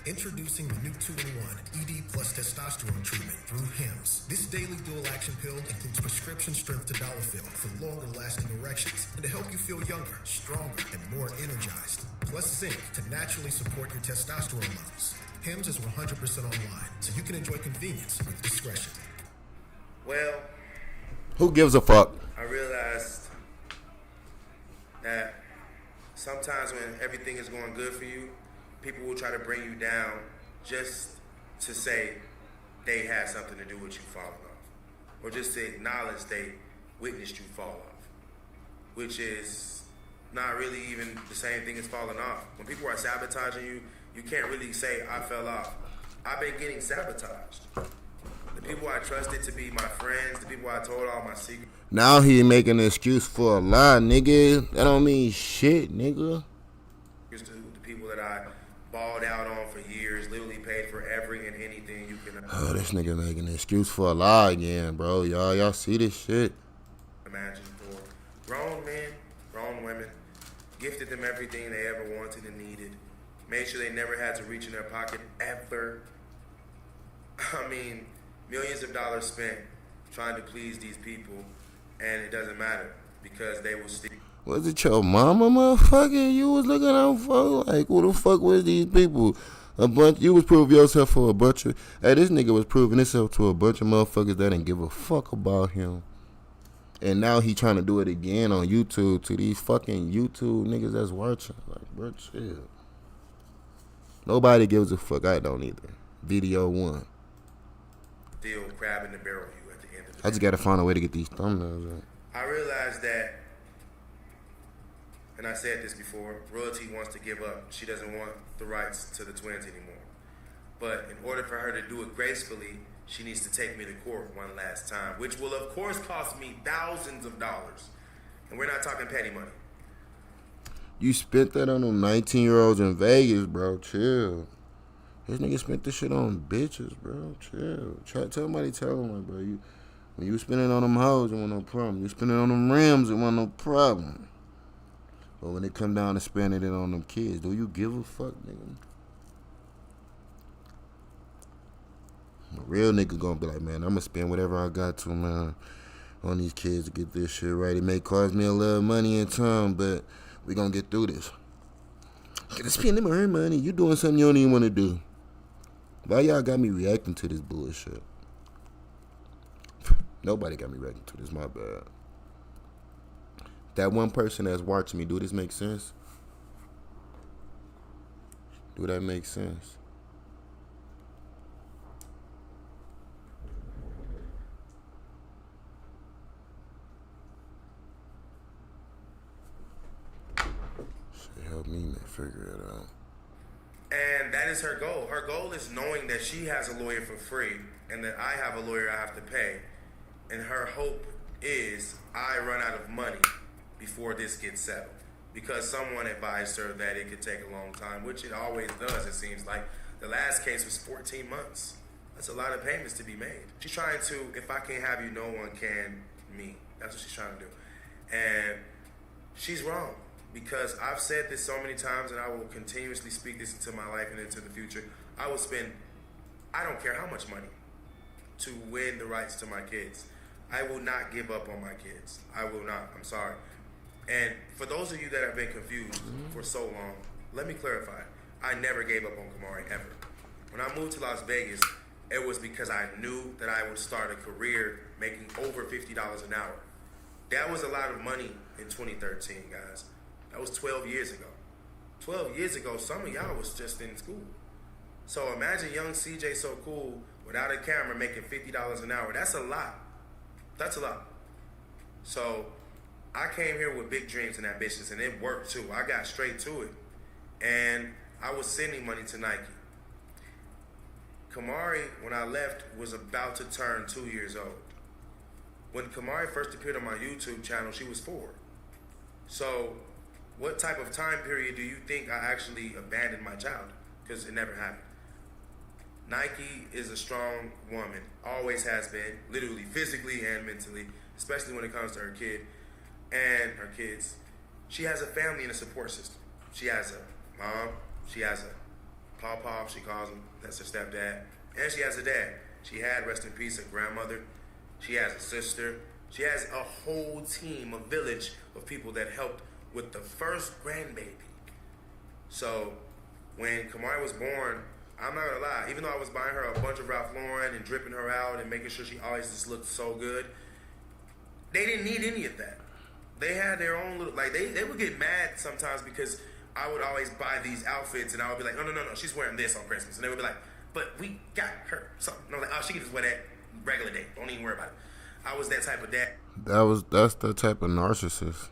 Introducing the new 2-in-1 ED plus testosterone treatment through HIMS. This daily dual-action pill includes prescription strength tadalafil for longer-lasting erections and to help you feel younger, stronger, and more energized. Plus zinc to naturally support your testosterone levels. HIMS is 100% online, so you can enjoy convenience with discretion. Well, who gives a fuck? I realized that sometimes when everything is going good for you, people will try to bring you down just to say they had something to do with you falling off. Or just to acknowledge they witnessed you fall off. Which is not really even the same thing as falling off. When people are sabotaging you, you can't really say, I fell off. I've been getting sabotaged. The people I trusted to be my friends, the people I told all my secrets. Now he making an excuse for a lie, nigga. That don't mean shit, nigga. The people that I balled out on for years, literally paid for every and anything you can. Oh, this nigga making an excuse for a lie again, bro. Y'all see this shit? Imagine for grown men, grown women, gifted them everything they ever wanted and needed, made sure they never had to reach in their pocket ever. I mean, millions of dollars spent trying to please these people, and it doesn't matter because they will still. Was it your mama, motherfucker? You was looking out for? Like, who the fuck was these people? You was proving yourself for a bunch of. Hey, this nigga was proving himself to a bunch of motherfuckers that didn't give a fuck about him. And now he trying to do it again on YouTube to these fucking YouTube niggas that's watching. Like, bro, chill. Nobody gives a fuck. I don't either. Video one. Still crabbing the barrel you at the end of the day. I just gotta find a way to get these thumbnails in. I realized that, and I said this before, royalty wants to give up. She doesn't want the rights to the twins anymore. But in order for her to do it gracefully, she needs to take me to court one last time, which will of course cost me thousands of dollars. And we're not talking petty money. You spent that on them 19-year-olds in Vegas, bro. Chill. This nigga spent this shit on bitches, bro. Chill. Tell him, like, bro, when you spending on them hoes, it wasn't no problem. You spending on them rims, it wasn't no problem. But when it come down to spending it on them kids, do you give a fuck, nigga? A real nigga gonna be like, man, I'm gonna spend whatever I got to, man, on these kids to get this shit right. It may cost me a little money and time, but we gonna get through this. Gotta spend them her money. You doing something you don't even want to do. Why y'all got me reacting to this bullshit? Nobody got me reacting to this, my bad. That one person that's watching me, do this make sense? Do that make sense? Shit, help me figure it out. And that is her goal. Her goal is knowing that she has a lawyer for free and that I have a lawyer I have to pay. And her hope is I run out of money before this gets settled. Because someone advised her that it could take a long time, which it always does, it seems like. The last case was 14 months. That's a lot of payments to be made. She's trying to, if I can't have you, no one can me. That's what she's trying to do. And she's wrong. Because I've said this so many times, and I will continuously speak this into my life and into the future. I will spend, I don't care how much money, to win the rights to my kids. I will not give up on my kids. I will not. I'm sorry. And for those of you that have been confused for so long, let me clarify. I never gave up on Kamari, ever. When I moved to Las Vegas, it was because I knew that I would start a career making over $50 an hour. That was a lot of money in 2013, guys. That was 12 years ago. 12 years ago, some of y'all was just in school. So imagine young CJ So Cool without a camera making $50 an hour. That's a lot. That's a lot. So I came here with big dreams and ambitions, and it worked too. I got straight to it. And I was sending money to Nike. Kamari, when I left, was about to turn 2 years old. When Kamari first appeared on my YouTube channel, she was 4. So what type of time period do you think I actually abandoned my child? Because it never happened. Nike is a strong woman, always has been, literally, physically and mentally, especially when it comes to her kid and her kids. She has a family and a support system. She has a mom, she has a Paw, she calls him. That's her stepdad. And she has a dad. She had, rest in peace, a grandmother. She has a sister. She has a whole team, a village of people that helped with the first grandbaby. So when Kamari was born, I'm not gonna lie, even though I was buying her a bunch of Ralph Lauren and dripping her out and making sure she always just looked so good, they didn't need any of that. They had their own little, like, they would get mad sometimes because I would always buy these outfits and I would be like, no, she's wearing this on Christmas. And they would be like, but we got her something. And I'm like, oh, she can just wear that regular day. Don't even worry about it. I was that type of dad. That's the type of narcissist.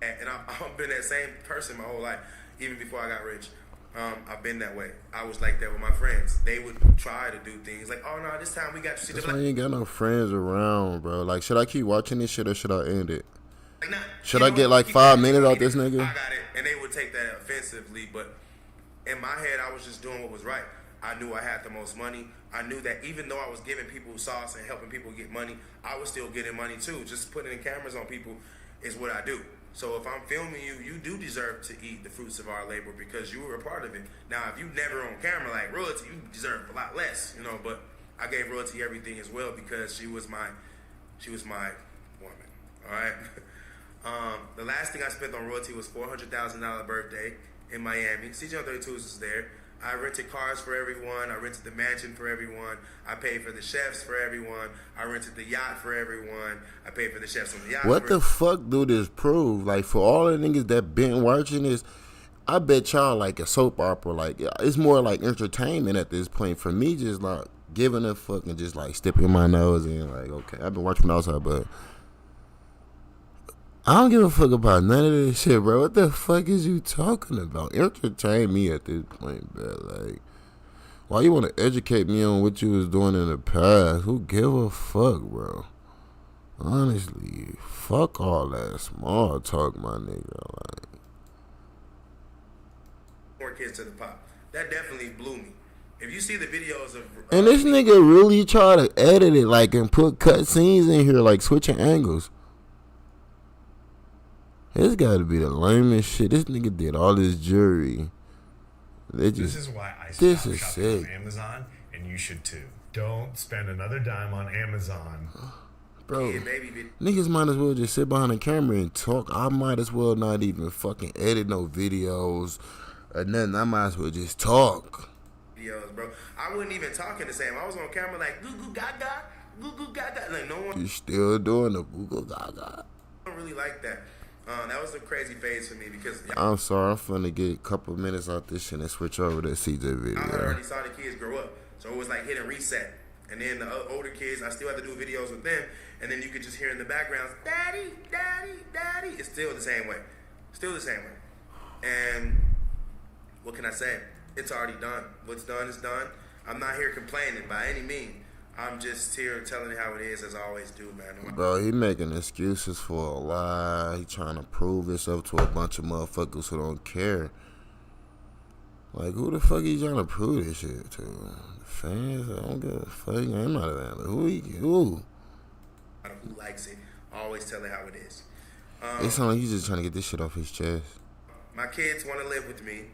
And I've been that same person my whole life, even before I got rich. I've been that way. I was like that with my friends. They would try to do things like, oh no, this time we got to see. That's why you ain't got no friends around, bro. Like, should I keep watching this shit or should I end it? Like, nah, should I get like 5 minutes out this nigga? I got it, and they would take that offensively, but in my head, I was just doing what was right. I knew I had the most money. I knew that even though I was giving people sauce and helping people get money, I was still getting money too. Just putting cameras on people is what I do. So if I'm filming you, you do deserve to eat the fruits of our labor because you were a part of it. Now, if you never on camera like royalty, you deserve a lot less, you know. But I gave royalty everything as well because she was my woman. All right. The last thing I spent on royalty was $400,000 birthday in Miami. CJ32 was there. I rented cars for everyone. I rented the mansion for everyone. I paid for the chefs for everyone. I rented the yacht for everyone. I paid for the chefs on the yacht. What the fuck do this prove? Like, for all the niggas that been watching this, I bet y'all like a soap opera. Like, it's more like entertainment at this point. For me, just like giving a fuck and just like sticking my nose in. Like, okay, I've been watching from outside, but I don't give a fuck about none of this shit, bro. What the fuck is you talking about? Entertain me at this point, bro. Like, why you want to educate me on what you was doing in the past? Who give a fuck, bro? Honestly, fuck all that small talk, my nigga. Like, more kids to the pop. That definitely blew me. If you see the videos of and this nigga really try to edit it, like, and put cut scenes in here, like switching angles. This gotta be the lamest shit. This nigga did all this jewelry. This is why I stopped shopping on Amazon, and you should too. Don't spend another dime on Amazon. Bro, niggas might as well just sit behind the camera and talk. I might as well not even fucking edit no videos or nothing. I might as well just talk. Videos, bro. I wasn't even talking the same. I was on camera like goo goo gaga, goo goo gaga. Like no one. You still doing the goo goo gaga? I don't really like that. That was a crazy phase for me because I'm sorry, I'm finna get a couple minutes out this shit and switch over to CJ video. I already saw the kids grow up, so it was like hit and reset. And then the older kids, I still had to do videos with them, and then you could just hear in the background, "Daddy, Daddy, Daddy." It's still the same way, And what can I say? It's already done. What's done is done. I'm not here complaining by any means. I'm just here telling you how it is, as I always do, man. Bro, he making excuses for a lie. He trying to prove himself to a bunch of motherfuckers who don't care. Like, who the fuck he trying to prove this shit to? The fans? I don't give a fuck. I'm not a fan. Who? Who likes it? I always tell it how it is. It sounds like he's just trying to get this shit off his chest. My kids want to live with me.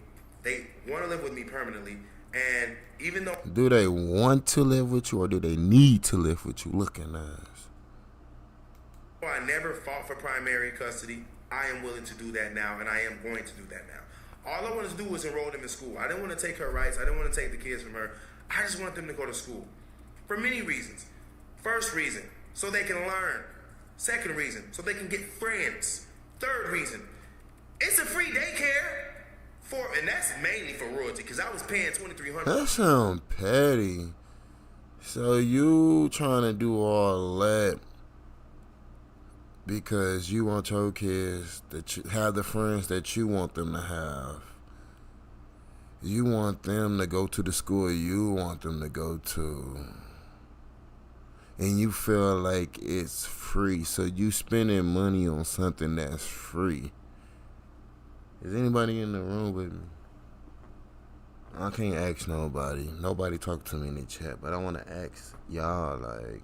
They want to live with me permanently. And even though... Do they want to live with you or do they need to live with you? Looking ass. I never fought for primary custody. I am willing to do that now, and I am going to do that now. All I wanted to do was enroll them in school. I didn't want to take her rights. I didn't want to take the kids from her. I just want them to go to school. For many reasons. First reason, so they can learn. Second reason, so they can get friends. Third reason, it's a free daycare. And that's mainly for royalty, because I was paying $2,300. That sound petty. So you trying to do all that because you want your kids to have the friends that you want them to have. You want them to go to the school you want them to go to. And you feel like it's free. So you spending money on something that's free. Is anybody in the room with me? I can't ask nobody. Nobody talk to me in the chat, but I want to ask y'all, like,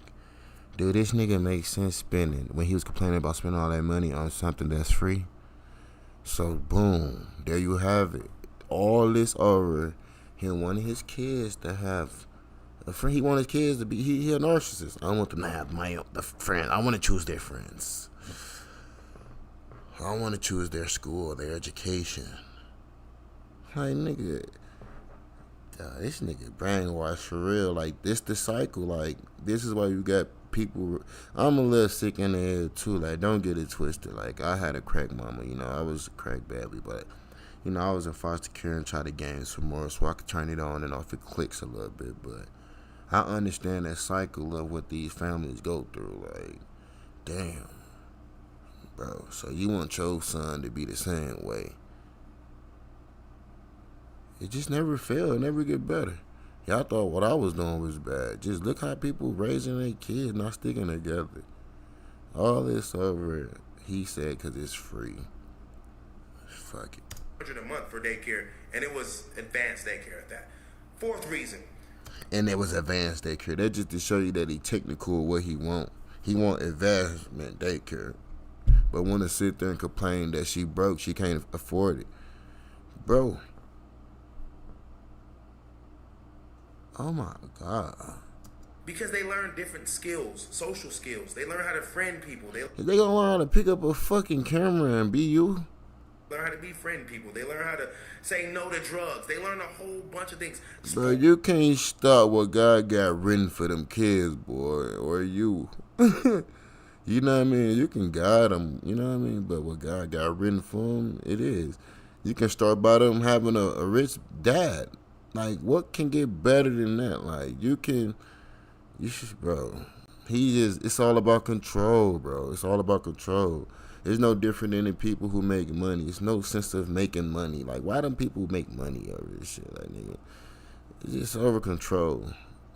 do this nigga make sense spending when he was complaining about spending all that money on something that's free? So, boom, there you have it. All this over. He wanted his kids to have a friend. He wanted his kids to be. He a narcissist. I want them to have the friend. I want to choose their friends. I want to choose their school, their education. Like, nigga, this nigga brainwashed for real. Like, this the cycle. Like, this is why you got people. I'm a little sick in the head too. Like, don't get it twisted. Like, I had a crack mama. You know, I was crack badly, but you know, I was in foster care and tried to gain some more so I could turn it on and off. It clicks a little bit, but I understand that cycle of what these families go through. Like, damn, bro. So you want your son to be the same way? It just never failed, never get better. Y'all thought what I was doing was bad. Just look how people raising their kids, not sticking together. All this over, he said, because it's free. Fuck it. $100 a month for daycare, and it was advanced daycare at that. Fourth reason. And it was advanced daycare. That's just to show you that he technical what he want. He want advancement daycare. But want to sit there and complain that she broke, she can't afford it. Bro. Oh my God. Because they learn different skills, social skills. They learn how to friend people. They gonna learn how to pick up a fucking camera and be you. Learn how to befriend people. They learn how to say no to drugs. They learn a whole bunch of things. Bro, you can't stop what God got written for them kids, boy, or you. You know what I mean? You can guide them, you know what I mean? But what God got written for them, it is. You can start by them having a rich dad. Like, what can get better than that? Like, bro. It's all about control, bro. It's all about control. It's no different than the people who make money. It's no sense of making money. Like, why do people make money over this shit? Like, nigga, it's just over control.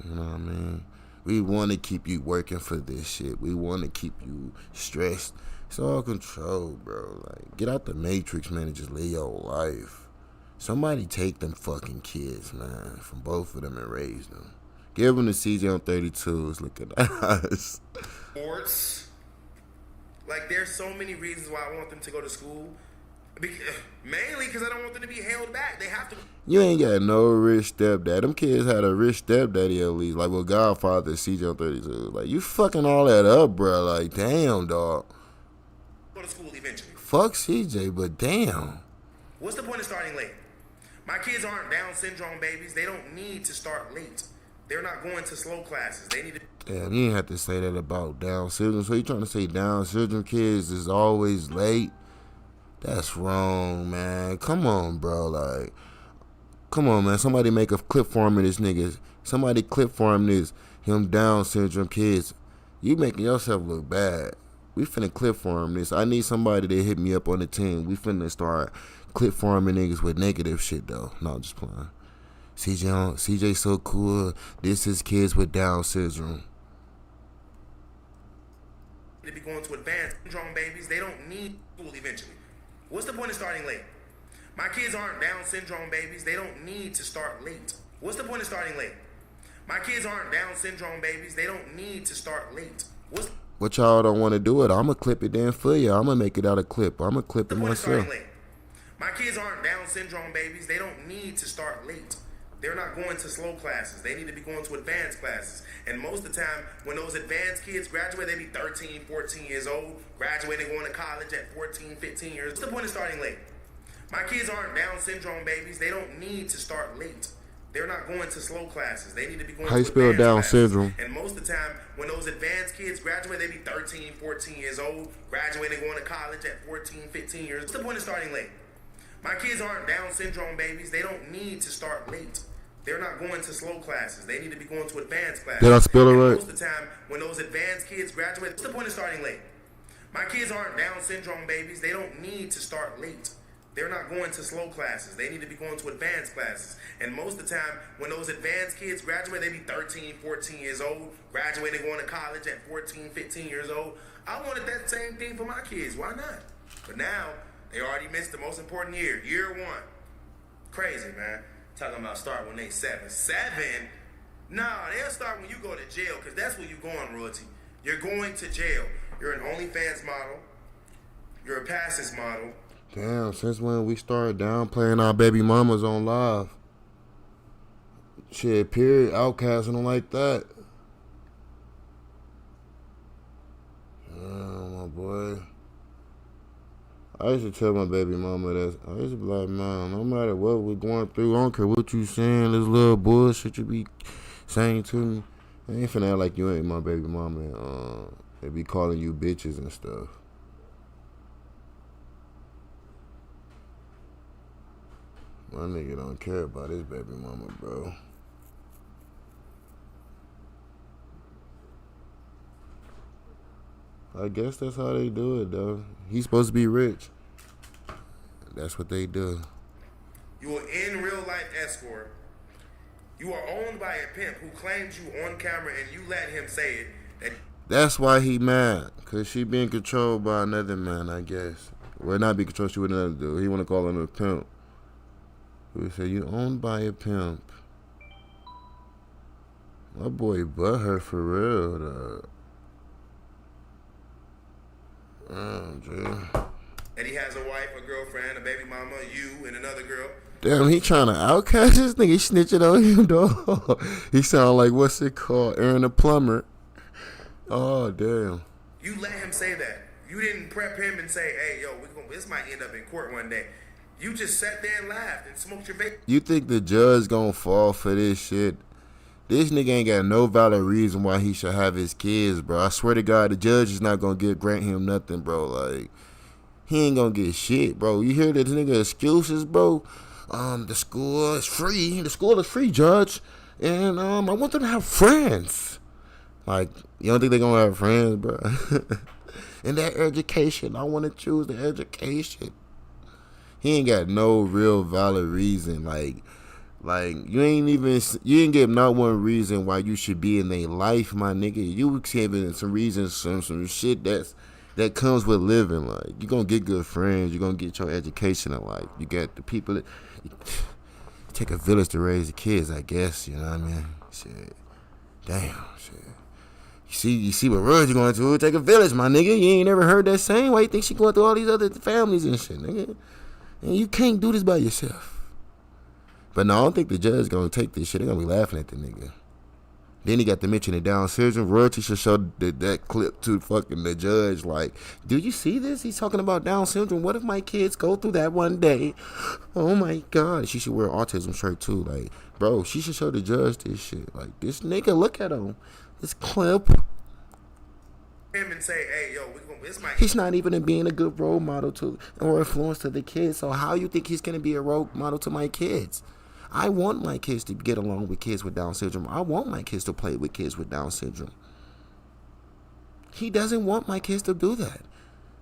You know what I mean? We want to keep you working for this shit. We want to keep you stressed. It's all control, bro. Like, get out the matrix, man, and just live your life. Somebody take them fucking kids, man, from both of them and raise them. Give them to CJ on 32s. Look at us. Sports. Like, there's so many reasons why I want them to go to school. Mainly because I don't want them to be held back. They have to. You ain't got no rich stepdad. Them kids had a rich stepdaddy at least. Like, with Godfather, CJ on 32. Like, you fucking all that up, bro. Like, damn, dog. Go to school eventually. Fuck CJ, but damn. What's the point of starting late? My kids aren't Down syndrome babies. They don't need to start late. They're not going to slow classes. They need to. Damn, you ain't have to say that about Down syndrome. So you trying to say Down syndrome kids is always late? That's wrong, man. Come on, bro. Like, come on, man. Somebody make a clip for him of this nigga. Somebody clip for him him Down syndrome kids. You making yourself look bad. We finna clip for him this. I need somebody to hit me up on the team. We finna start clip farming niggas with negative shit, though. No, just playing. CJ so cool. This is kids with Down syndrome. They be going to advanced syndrome babies. They don't need school eventually. What's the point of starting late? My kids aren't Down syndrome babies. They don't need to start late. What's the point of starting late? My kids aren't Down syndrome babies. They don't need to start late. What y'all don't want to do it? I'm going to clip it then for you. I'm going to make it out a clip. I'm going to clip it myself. My kids aren't Down syndrome babies. They don't need to start late. They're not going to slow classes. They need to be going to advanced classes. And most of the time, when those advanced kids graduate, they be 13, 14 years old, graduating, going to college at 14, 15 years. What's the point of starting late? My kids aren't Down syndrome babies. They don't need to start late. They're not going to slow classes. They need to be going to advanced classes. How you spell Down syndrome? And most of the time, when those advanced kids graduate, they be 13, 14 years old, graduating, going to college at 14, 15 years. What's the point of starting late? My kids aren't Down syndrome babies. They don't need to start late. They're not going to slow classes. They need to be going to advanced classes. Did I spell it right? Most of the time, when those advanced kids graduate, what's the point of starting late? My kids aren't Down syndrome babies. They don't need to start late. They're not going to slow classes. They need to be going to advanced classes. And most of the time, when those advanced kids graduate, they be 13, 14 years old, graduating, going to college at 14, 15 years old. I wanted that same thing for my kids. Why not? But now, they already missed the most important year 1. Crazy, man. Talking about start when they 7. 7? Nah, they'll start when you go to jail, because that's where you're going, royalty. You're going to jail. You're an OnlyFans model. You're a Passes model. Damn, since when we started downplaying our baby mamas on live? Shit, period. Outcasting them like that. Oh, my boy. I used to tell my baby mama that. I used to be like, man, no matter what we're going through, I don't care what you saying, this little bullshit you be saying to me. I ain't finna act like you ain't my baby mama and they be calling you bitches and stuff. My nigga don't care about his baby mama, bro. I guess that's how they do it, though. He's supposed to be rich. That's what they do. You are in real life escort. You are owned by a pimp who claims you on camera and you let him say it. That's why he mad. Because she being controlled by another man, I guess. Well, not be controlled, she with another dude. He want to call him a pimp. He say, you owned by a pimp. My boy butthurt for real, though. That he has a wife, a girlfriend, a baby mama, you, and another girl. Damn, he trying to outcast this nigga. He snitching on him, dog. He sound like, what's it called? Aaron the plumber. Oh, damn. You let him say that. You didn't prep him and say, hey, yo, this might end up in court one day. You just sat there and laughed and smoked your vape. You think the judge gonna fall for this shit? This nigga ain't got no valid reason why he should have his kids, bro. I swear to God, the judge is not gonna grant him nothing, bro. Like, he ain't gonna get shit, bro. You hear this nigga excuses, bro? The school is free. The school is free, judge. And I want them to have friends. Like, you don't think they gonna have friends, bro? And that education, I want to choose the education. He ain't got no real valid reason. Like you ain't give not one reason why you should be in their life, my nigga. You giving some reasons, some shit that comes with living. Like, you gonna get good friends, you gonna get your education in life. You got the people that take a village to raise the kids, I guess. You know what I mean? Shit, damn, shit. You see what road you going to? Take a village, my nigga. You ain't never heard that saying. Why you think she going through all these other families and shit, nigga? And you can't do this by yourself. But no, I don't think the judge gonna take this shit. They gonna be laughing at the nigga. Then he got to mention the Down syndrome. Royalty should show that clip to fucking the judge. Like, do you see this? He's talking about Down syndrome. What if my kids go through that one day? Oh my God. She should wear an autism shirt too. Like, bro, she should show the judge this shit. Like, this nigga, look at him. This clip. Him and say, hey, yo, he's not even being a good role model to or influence to the kids. So how you think he's gonna be a role model to my kids? I want my kids to get along with kids with Down syndrome. I want my kids to play with kids with Down syndrome. He doesn't want my kids to do that.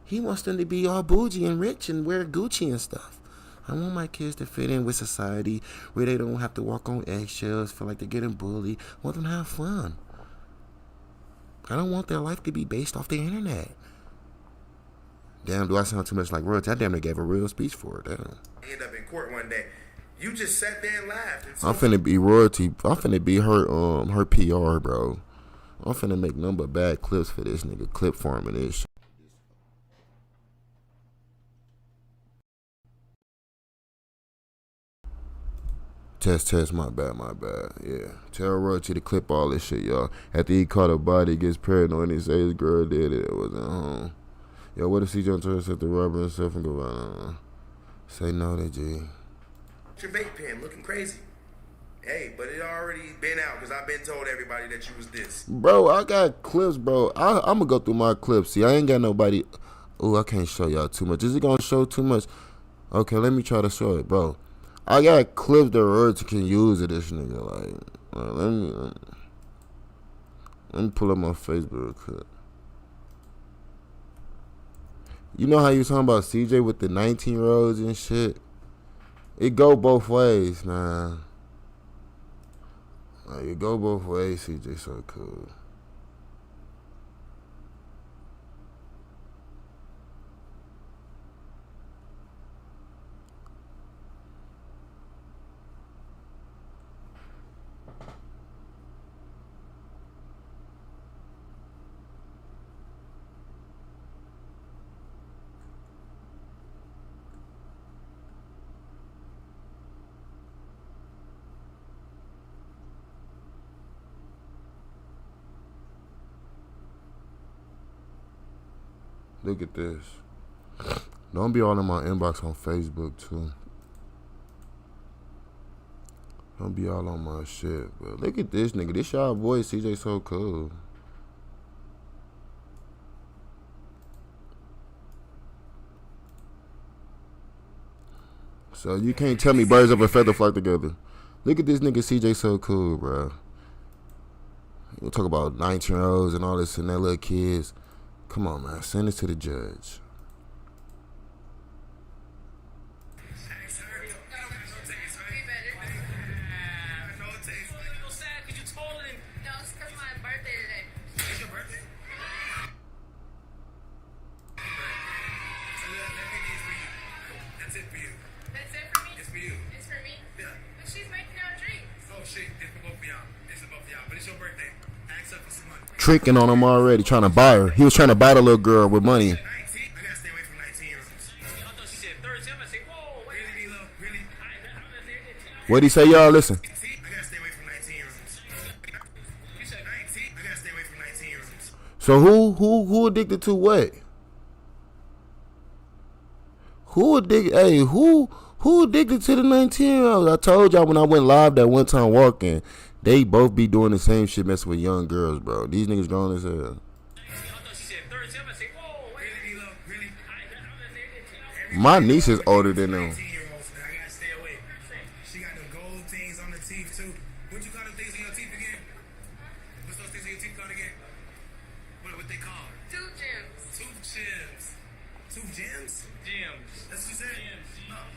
He wants them to be all bougie and rich and wear Gucci and stuff. I want my kids to fit in with society where they don't have to walk on eggshells, feel like they're getting bullied. I want them to have fun. I don't want their life to be based off the internet. Damn, do I sound too much like royalty? I damn near gave a real speech for it. Damn. End up in court one day. You just sat there and laughed. I'm finna be royalty. I'm finna be her PR, bro. I'm finna make nothing but bad clips for this nigga. Clip farming this shit. Test, my bad. Yeah. Tell royalty to clip all this shit, y'all. After he caught a body, gets paranoid, and he say his girl did it. It wasn't home. Yo, what if CJ turns at the rubber himself and go, say no to G. Your vape pen looking crazy. Hey, but it already been out because I've been told everybody that you was this. Bro, I got clips, bro. I'm going to go through my clips. See, I ain't got nobody. Oh, I can't show y'all too much. Is it going to show too much? Okay, let me try to show it, bro. I got clips that royalty can use of this nigga. Like, let me pull up my Facebook real quick. You know how you talking about CJ with the 19-year-olds and shit? It go both ways, man. Like, it go both ways, CJ so cool. Look at this. Don't be all in my inbox on Facebook, too. Don't be all on my shit. But look at this nigga. This y'all boy, CJ So Cool. So you can't tell me birds of a feather flock together. Look at this nigga CJ So Cool, bro. We'll talk about 19-year-olds and all this and that little kids. Come on, man. Send this to the judge. Tricking on him already, trying to buy her. He was trying to buy the little girl with money. What'd he say, y'all? Listen. So who addicted to what? Who addicted? Hey, who addicted to the 19-year-olds? I told y'all when I went live that one time walking. They both be doing the same shit, messing with young girls, bro. These niggas grown as hell. My niece is older than them. She got them gold things on the teeth, too. What you call them things in your teeth again? What's those things in your teeth called again? What they call? Tooth gems. Tooth gems. Tooth gems? Gems. That's what you said? Gems. Oh,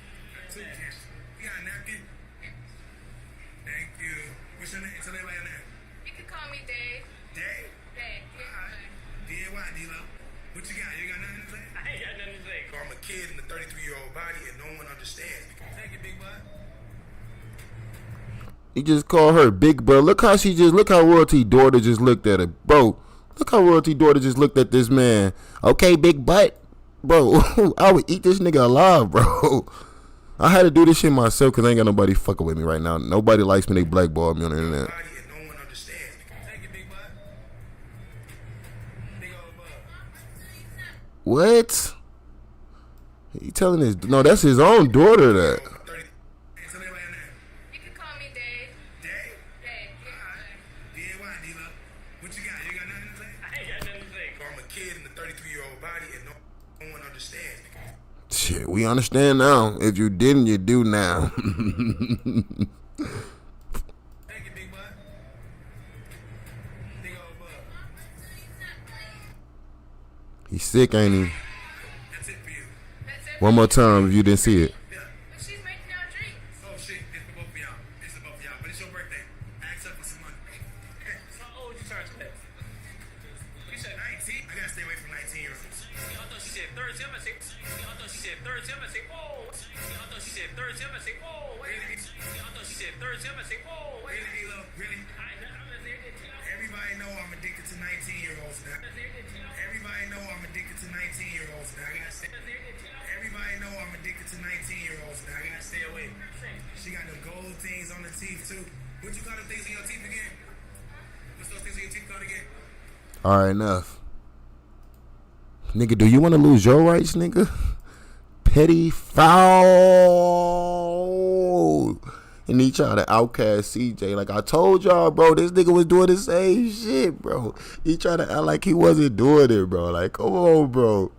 tooth gems. You got a napkin? Thank you. What's your name? Tell everybody your name. You can call me Dave. Dave? Dave. Alright. D-A-Y, D-Lo. What you got? You got nothing to say? I ain't got nothing to say. I'm a kid in a 33-year-old body and no one understands. Thank you, big bud. He just called her big bro. Look how Royalty daughter just looked at her. Bro, look how Royalty daughter just looked at this man. Okay, big butt. Bro, I would eat this nigga alive, bro. I had to do this shit myself because I ain't got nobody fucking with me right now. Nobody likes me. They blackball me on the internet. No one understands. Thank you, big bud. Big old bud. What? He telling his... No, that's his own daughter that. You can call me Dave. Dave? Dave. D-A-Y, D-Lo. What you got? You got nothing to say? I ain't got nothing to say. I'm a kid in a 33-year-old body and no one understands. Shit, we understand now. If you didn't, you do now. Thank you, big bud. Big old bud. He's sick, ain't he? That's it for you. That's it. One more time if you didn't see it. Yeah. But she's making our drinks. Oh, shit. It's for both of y'all. It's for both of y'all. But it's your birthday. Ask up for some money. How old you turn to? You said 19? I gotta stay away from 19-year-olds. I thought she said 30. I thought she said 30. I said, whoa. I thought she said 30. I said, whoa. Wait a minute. I thought she said 30. I said, whoa. Wait a Really, minute. D-Lo? Really? Everybody know I'm addicted to 19-year-olds now. Everybody know I'm addicted to 19-year-olds now. I gotta stay. Everybody know I'm addicted to 19-year-olds now. I gotta stay away. She got them gold things on the teeth too. What you call them things in your teeth again? What's those things in your teeth called again? All right, enough. Nigga, do you want to lose your rights, nigga? Petty foul. And he tried to outcast CJ. Like I told y'all, bro, this nigga was doing the same shit, bro. He tried to act like he wasn't doing it, bro. Like, come on, bro.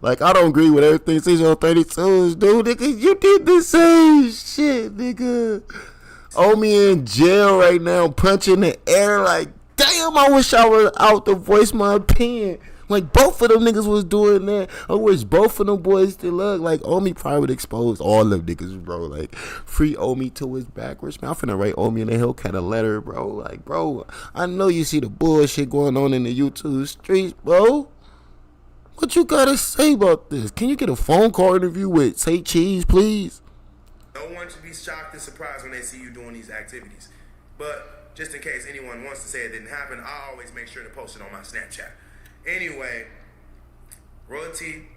Like, I don't agree with everything CJ on 32s, dude. Nigga, you did the same shit, nigga. Omi in jail right now, punching the air like, damn, I wish I was out to voice my opinion. Like, both of them niggas was doing that. I wish both of them boys still look. Like, Omi probably would expose all them niggas, bro. Like, free Omi to his backwards. Man, I'm finna write Omi in the Hellcat a letter, bro. Like, bro, I know you see the bullshit going on in the YouTube streets, bro. What you gotta say about this? Can you get a phone call interview with Say Cheese, please? No one should be shocked and surprised when they see you doing these activities. But just in case anyone wants to say it didn't happen, I always make sure to post it on my Snapchat. Anyway, Royalty,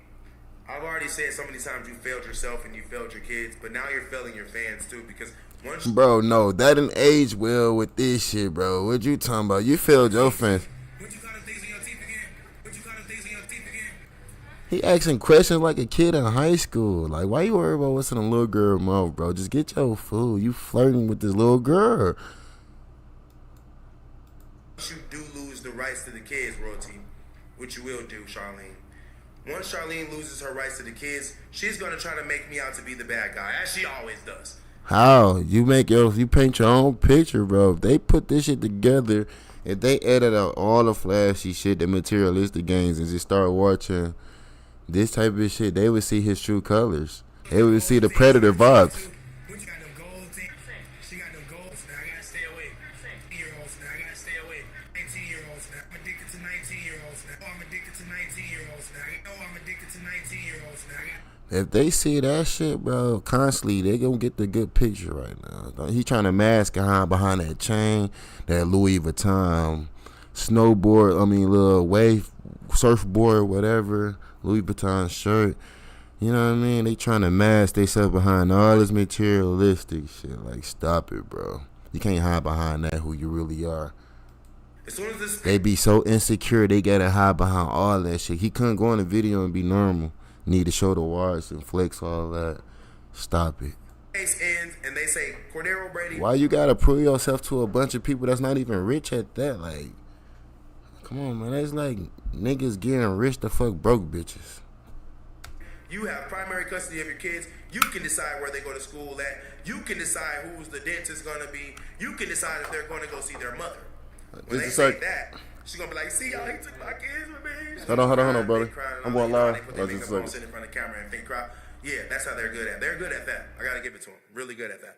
I've already said so many times you failed yourself and you failed your kids, but now you're failing your fans too because once Bro, no, that didn't age well with this shit, bro. What you talking about? You failed your fans. What you call them things in your teeth again? What you call them things in your teeth again? He asking questions like a kid in high school. Like, why you worry about what's in a little girl's mouth, bro? Just get your food. You flirting with this little girl. You do lose the rights to the kids, royalty, which you will do, Charlene. Once Charlene loses her rights to the kids, she's gonna try to make me out to be the bad guy, as she always does. How? You paint your own picture, bro. If they put this shit together, if they edit out all the flashy shit, the materialistic games, and just start watching this type of shit, they would see his true colors. They would see the predator vibes. She got them goals now. I gotta stay away. 18-year-olds now. I gotta stay away. 19-year-olds now. I'm addicted to 19-year-olds now. Oh, I'm addicted to 19-year-olds now. Oh, I'm addicted to 19-year-olds now. If they see that shit, bro, constantly, they gonna get the good picture right now. He trying to mask behind that chain, that Louis Vuitton little wave surfboard, whatever, Louis Vuitton shirt. You know what I mean? They trying to mask themselves behind all this materialistic shit. Like, stop it, bro. You can't hide behind that who you really are. As soon as this They be so insecure, they gotta hide behind all that shit. He couldn't go on a video and be normal. Need to show the wires and flex all that. Stop it. case ends and they say Cordero Brady. Why you gotta prove yourself to a bunch of people that's not even rich at that? Like, come on, man. That's like niggas getting rich to fuck broke bitches. You have primary custody of your kids. You can decide where they go to school at. You can decide who's the dentist gonna be. You can decide if they're gonna go see their mother. When they say that, she's gonna be like, "See y'all, he took my kids with me." Hold on, brother. I'm going live. They make a phone sit in front of the camera and fake cry. Yeah, that's how they're good at. They're good at that. I gotta give it to them. Really good at that.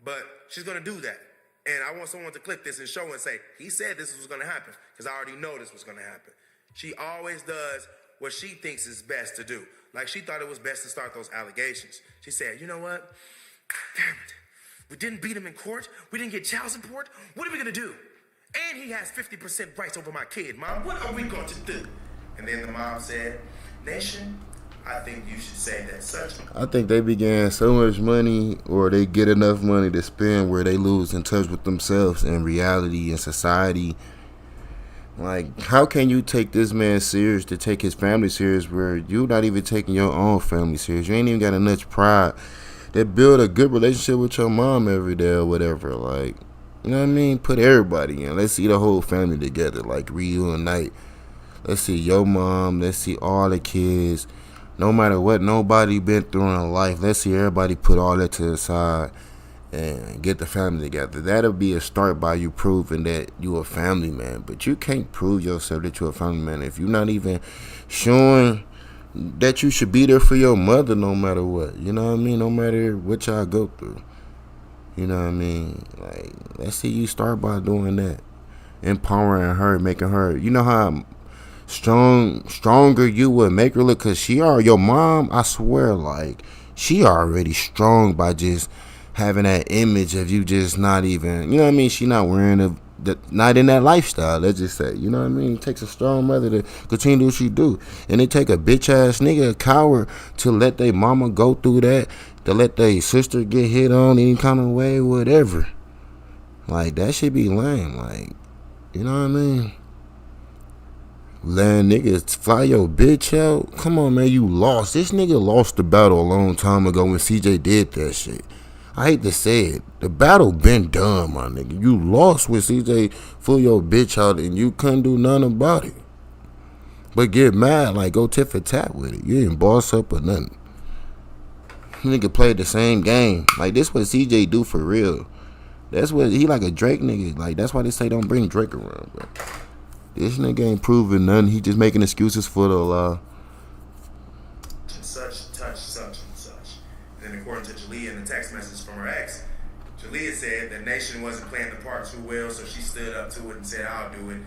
But she's gonna do that, and I want someone to clip this and show and say, "He said this was gonna happen," because I already know this was gonna happen. She always does what she thinks is best to do. Like, she thought it was best to start those allegations. She said, "You know what? Damn it. We didn't beat him in court. We didn't get child support. What are we gonna do? And he has 50% rights over my kid, Mom. What are we going to do?" And then the mom said, "Nation, I think you should say that such." I think they be getting so much money, or they get enough money to spend where they lose in touch with themselves and reality and society. Like, how can you take this man serious to take his family serious where you not even taking your own family serious? You ain't even got enough pride to build a good relationship with your mom every day or whatever. Like, you know what I mean? Put everybody in. Let's see the whole family together. Like, reunite. Let's see your mom. Let's see all the kids. No matter what nobody been through in life, let's see everybody put all that to the side and get the family together. That'll be a start by you proving that you a family man. But you can't prove yourself that you a family man if you're not even showing that you should be there for your mother no matter what. You know what I mean? No matter what y'all go through. You know what I mean? Like, let's see you start by doing that. Empowering her, making her, you know how stronger you would make her look, because she are your mom. I swear, like, she already strong by just having that image of you just not even, you know what I mean? She not wearing not in that lifestyle, let's just say. You know what I mean? It takes a strong mother to continue to do what she do. And it take a bitch ass nigga, a coward, to let their mama go through that, to let their sister get hit on any kind of way, whatever. Like, that should be lame. Like, you know what I mean? Letting niggas fly your bitch out. Come on, man, you lost. This nigga lost the battle a long time ago when CJ did that shit. I hate to say it. The battle been done, my nigga. You lost with CJ flew your bitch out and you couldn't do nothing about it. But get mad, like, go tit for tat with it. You didn't boss up or nothing. Nigga played the same game. Like, this what CJ do for real. That's what he like a Drake nigga. Like, that's why they say don't bring Drake around, bro. This nigga ain't proving nothing. He just making excuses for the law. Such. And then according to Jalea in the text message from her ex, Jalea said that Nation wasn't playing the part too well, so she stood up to it and said, "I'll do it.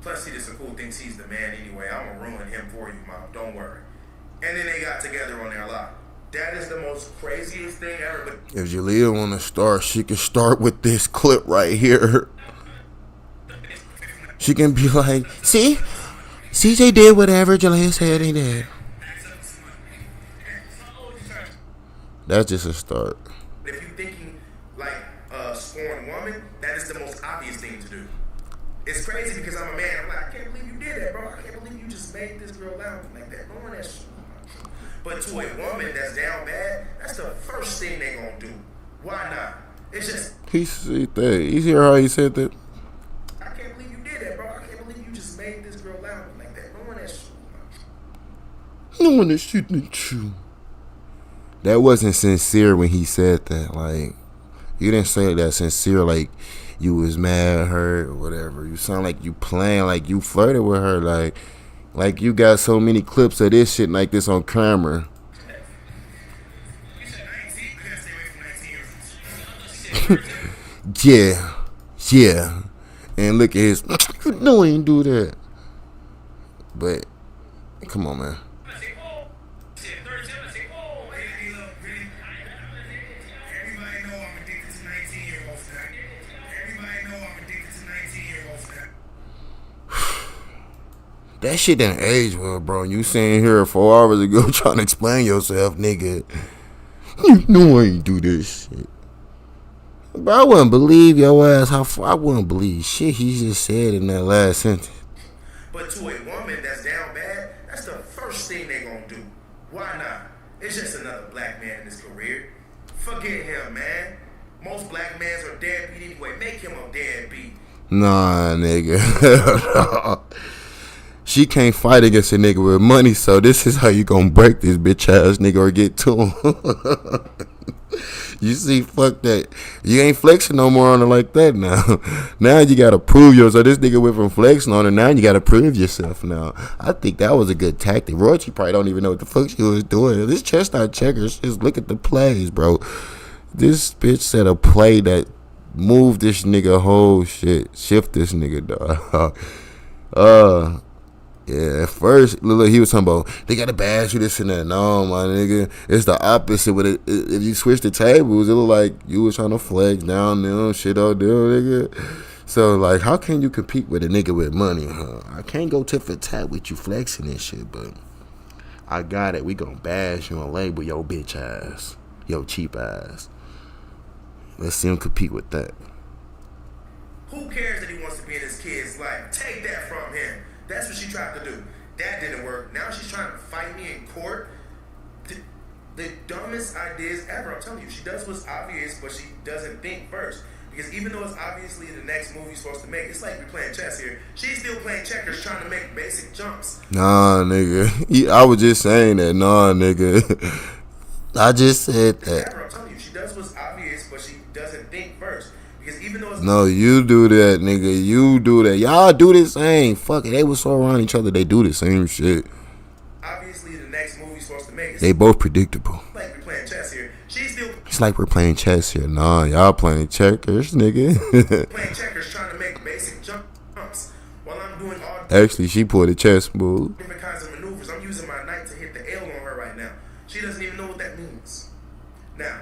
Plus, he just a cool thinks he's the man anyway. I'm gonna ruin him for you, Mom. Don't worry." And then they got together on their lot. That is the most craziest thing ever. But if Jalea wanna start, she can start with this clip right here. She can be like, "See, CJ did whatever Jalea said he did." That's just a start. If you're thinking like a scorned woman, that is the most obvious thing to do. it's crazy because I'm a man. I'm like, I can't believe you did that, bro. I can't believe you just made this girl out like that. Knowing that shit. But to a woman that's down bad, that's the first thing they gonna do. Why not? It's just. He said that. You hear how he said that? I can't believe you did that, bro. I can't believe you just made this girl out like that. Knowing that shit. Knowing that shit ain't true. That wasn't sincere when he said that. Like, you didn't say that sincere, like you was mad, hurt, or whatever. You sound like you playing, like you flirted with her, like you got so many clips of this shit like this on camera. Yeah. And look at his, no, he ain't do that. But, come on, man. That shit didn't age well, bro. You sitting here 4 hours ago trying to explain yourself, nigga. You know I ain't do this shit. But I wouldn't believe your ass I wouldn't believe shit he just said in that last sentence. But to a woman that's down bad, that's the first thing they gonna do. Why not? It's just another black man in his career. Forget him, man. Most black mans are deadbeat anyway. Make him a deadbeat. Nah, nigga. She can't fight against a nigga with money, so this is how you gonna break this bitch ass nigga or get to him. You see, fuck that. You ain't flexing no more on her like that now. Now you gotta prove yourself. This nigga went from flexing on her, now you gotta prove yourself now. I think that was a good tactic. Royalty probably don't even know what the fuck she was doing. This chestnut checkers, just look at the plays, bro. This bitch said a play that moved this nigga whole shit. Shift this nigga, dog. Yeah, at first, look, he was talking about, they got to bash you, this and that. No, my nigga, it's the opposite. With it, if you switch the tables, it look like you was trying to flex down there, shit out there, nigga. So, like, how can you compete with a nigga with money, huh? I can't go tit for tat with you flexing and shit, but I got it. We gonna bash you and label your bitch ass, your cheap ass. Let's see him compete with that. Who cares that he wants to be in his kid's life? Take that from him. That's what she tried to do. That didn't work. Now she's trying to fight me in court. The dumbest ideas ever. I'm telling you, she does what's obvious, but she doesn't think first. Because even though it's obviously the next move you're supposed to make, it's like we're playing chess here. She's still playing checkers, trying to make basic jumps. Nah, nigga. I was just saying that. Nah, nigga. I just said that. I'm telling you, she does what's obvious, but she doesn't think first. Because even though it's no, you do that, nigga. You do that. Y'all do the same. Fuck it. They was so around each other. They do the same shit. Obviously, the next move you're supposed to make is they both predictable. Like we're playing chess here. She's still. It's like we're playing chess here. Nah, y'all playing checkers, nigga. Playing checkers, trying to make basic jumps while I'm doing all. Actually, she pulled a chess move. Different kinds of maneuvers. I'm using my knight to hit the L on her right now. She doesn't even know what that means. Now,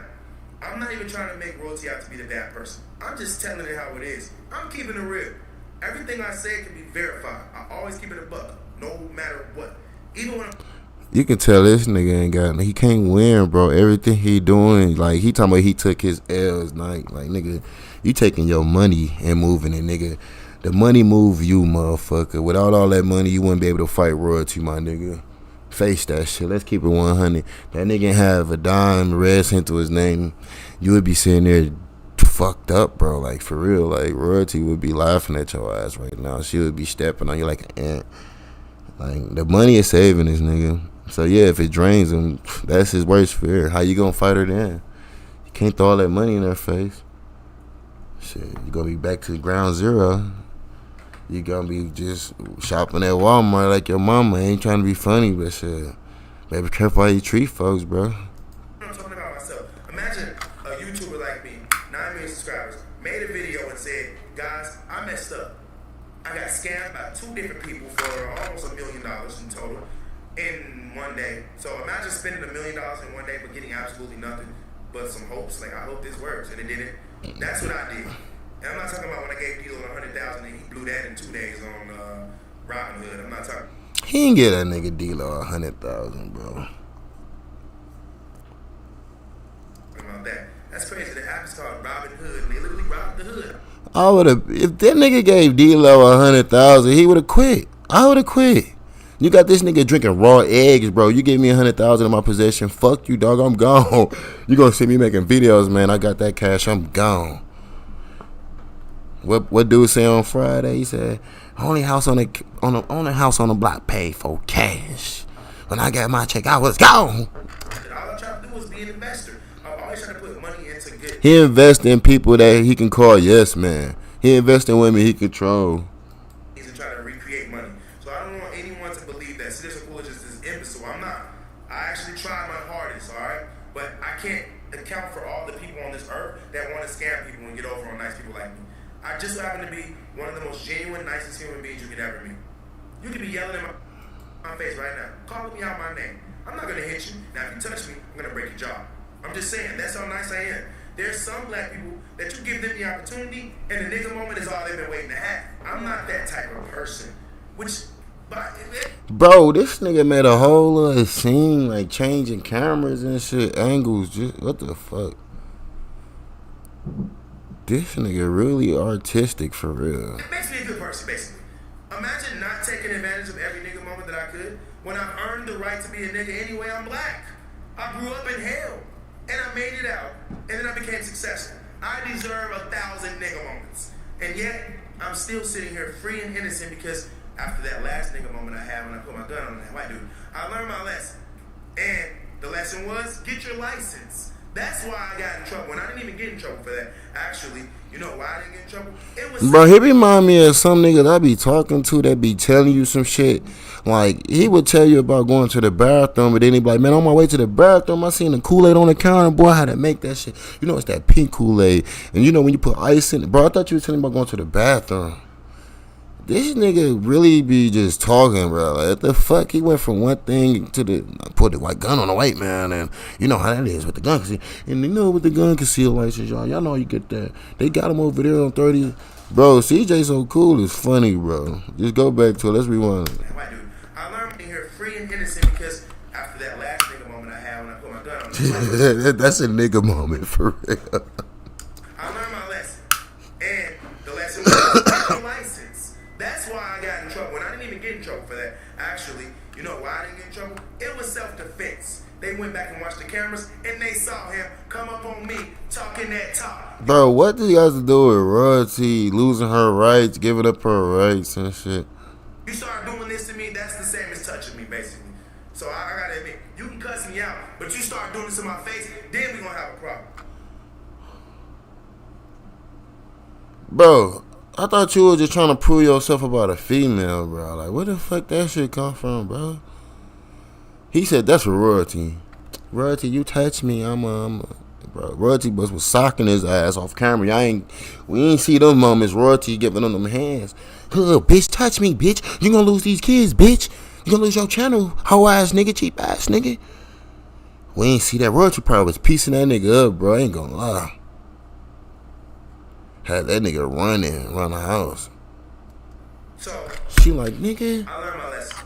I'm not even trying to make royalty out to be the bad person. I'm just telling it how it is. I'm keeping it real. Everything I say can be verified. I always keep it a buck, no matter what. Even when you can tell this nigga ain't got, he can't win, bro. Everything he doing, like, he talking about he took his L's, like, nigga, you taking your money and moving it, nigga. The money move you, motherfucker. Without all that money, you wouldn't be able to fight royalty, my nigga. Face that shit. Let's keep it 100. That nigga have a dime red sent to his name. You would be sitting there fucked up, bro. Like, for real. Like, royalty would be laughing at your ass right now. She would be stepping on you like an ant. Like, the money is saving this nigga. So, yeah, if it drains him, that's his worst fear. How you gonna fight her then? You can't throw all that money in her face. Shit, you gonna be back to ground zero. You gonna be just shopping at Walmart like your mama. Ain't trying to be funny, but shit, baby, careful how you treat folks, bro. I'm talking about myself. Imagine a YouTuber like me, 9 million subscribers, made a video and said, guys, I messed up. I got scammed by 2 different people for almost $1 million in total in one day. So imagine spending $1 million in one day but getting absolutely nothing but some hopes. Like, I hope this works, and it didn't. That's what I did. And I'm not talking about when I gave D'Lo $100,000 and he blew that in 2 days on Robinhood. I'm not talking. He ain't get that nigga D'Lo $100,000, bro. About that. That's crazy. The app is called Robinhood. They literally robbed the hood. I would have. If that nigga gave D-Lo 100,000, he would have quit. I would have quit. You got this nigga drinking raw eggs, bro. You gave me 100,000 in my possession. Fuck you, dog. I'm gone. You gonna see me making videos, man. I got that cash. I'm gone. What dude say on Friday? He said, only house on the block paid for cash. When I got my check, I was gone. All I try to do is be an investor. I'm always trying to put money into good. He invests in people that he can call yes man. He invests in women he control. He's trying to recreate money. So I don't want anyone to believe that citizen foolishness is imbecile. I'm not. I actually try my hardest, all right? But I can't account for all the people on this earth that want to scam people and get over on nice people like me. I just happen to be one of the most genuine, nicest human beings you could ever meet. You could be yelling in my face right now, calling me out my name. I'm not going to hit you. Now, if you touch me, I'm going to break your jaw. I'm just saying, that's how nice I am. There's some black people that you give them the opportunity, and the nigga moment is all they've been waiting to have. I'm not that type of person. Bro, this nigga made a whole other scene, like changing cameras and shit, angles. Just what the fuck? This nigga really artistic for real. It makes me a good person, basically. Imagine not taking advantage of every nigga moment that I could when I've earned the right to be a nigga anyway. I'm black. I grew up in hell, and I made it out, and then I became successful. I deserve 1,000 nigga moments, and yet I'm still sitting here free and innocent because after that last nigga moment I had when I put my gun on that white dude, I learned my lesson, and the lesson was get your license. That's why I got in trouble, and I didn't even get in trouble for that. Actually, you know why I didn't get in trouble? It was bro, he remind me of some niggas I be talking to that be telling you some shit. Like, he would tell you about going to the bathroom, but then he be like, man, on my way to the bathroom, I seen the Kool-Aid on the counter. Boy, how to make that shit. You know, it's that pink Kool-Aid. And you know when you put ice in it. Bro, I thought you was telling me about going to the bathroom. This nigga really be just talking, bro. Like, what the fuck? He went from one thing to the put the white gun on the white man, and you know how that is with the gun conceal. And you know with the gun conceal license, y'all know you get that. They got him over there on 30. Bro, CJ So Cool is funny, bro. Just go back to it. Let's rewind. White dude, I learned being here free and innocent because after that last nigga moment I had when I put my gun on. That's a nigga moment for real. I learned my lesson, and the lesson was get your license. That's why I got in trouble, and I didn't even get in trouble for that. Actually, you know why I didn't get in trouble? It was self-defense. They went back and watched the cameras, and they saw him come up on me talking that talk. Bro, what do you guys do with royalty, losing her rights, giving up her rights and shit? You start doing this to me, that's the same as touching me, basically. So I gotta admit, you can cuss me out, but you start doing this in my face, then we gonna have a problem. Bro, I thought you were just trying to prove yourself about a female, bro. Like, where the fuck that shit come from, bro? He said that's for royalty. Royalty, you touch me, bro. Royalty was socking his ass off camera. We ain't see them moments. Royalty giving them hands. Huh, bitch, touch me, bitch. You gonna lose these kids, bitch. You gonna lose your channel, hoe ass nigga, cheap ass nigga. We ain't see that. Royalty probably was piecing that nigga up, bro. I ain't gonna lie. Had that nigga running around the house. So she like, nigga. I learned my lesson.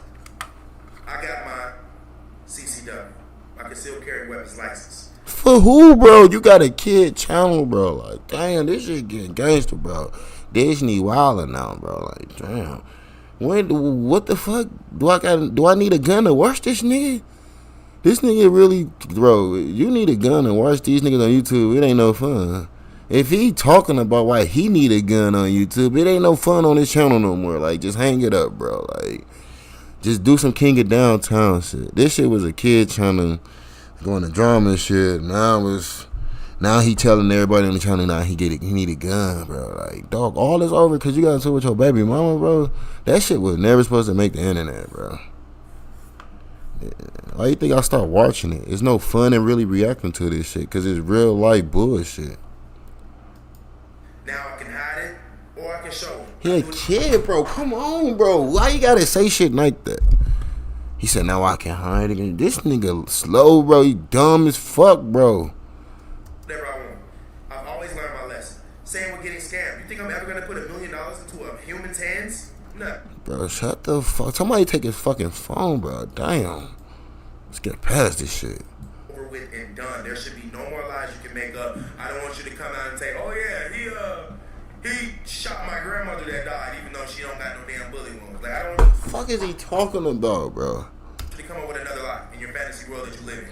I got my CCW. I concealed carry weapons license. For who, bro? You got a kid channel, bro. Like, damn, this shit getting gangster, bro. Disney wildin' now, bro. Like, damn. What the fuck? Do I need a gun to watch this nigga? This nigga really, bro, you need a gun to watch these niggas on YouTube. It ain't no fun. If he talking about why he need a gun on YouTube, it ain't no fun on his channel no more. Like, just hang it up, bro. Like, just do some King of Downtown shit. This shit was a kid channel going to drama and shit. Now he telling everybody on the channel now he need a gun, bro. Like, dog, all this over because you got into it with your baby mama, bro. That shit was never supposed to make the internet, bro. Why you think I start watching it? It's no fun in really reacting to this shit because it's real life bullshit. Now I can hide it, or I can show him. He a kid, bro. Come on, bro. Why you gotta say shit like that? He said, now I can hide it. This nigga slow, bro. He dumb as fuck, bro. Whatever I want. I've always learned my lesson. Same with getting scammed. You think I'm ever gonna put $1 million into a human's hands? No. Bro, shut the fuck. Somebody take his fucking phone, bro. Damn. Let's get past this shit. Over with and done. There should be no more lies you can make up. I don't want you to come out and say, oh yeah, he shot my grandmother that died, even though she don't got no damn bully wounds. Like, I don't want Fuck is he talking about, bro? you to come up with another life in your fantasy world that you live in.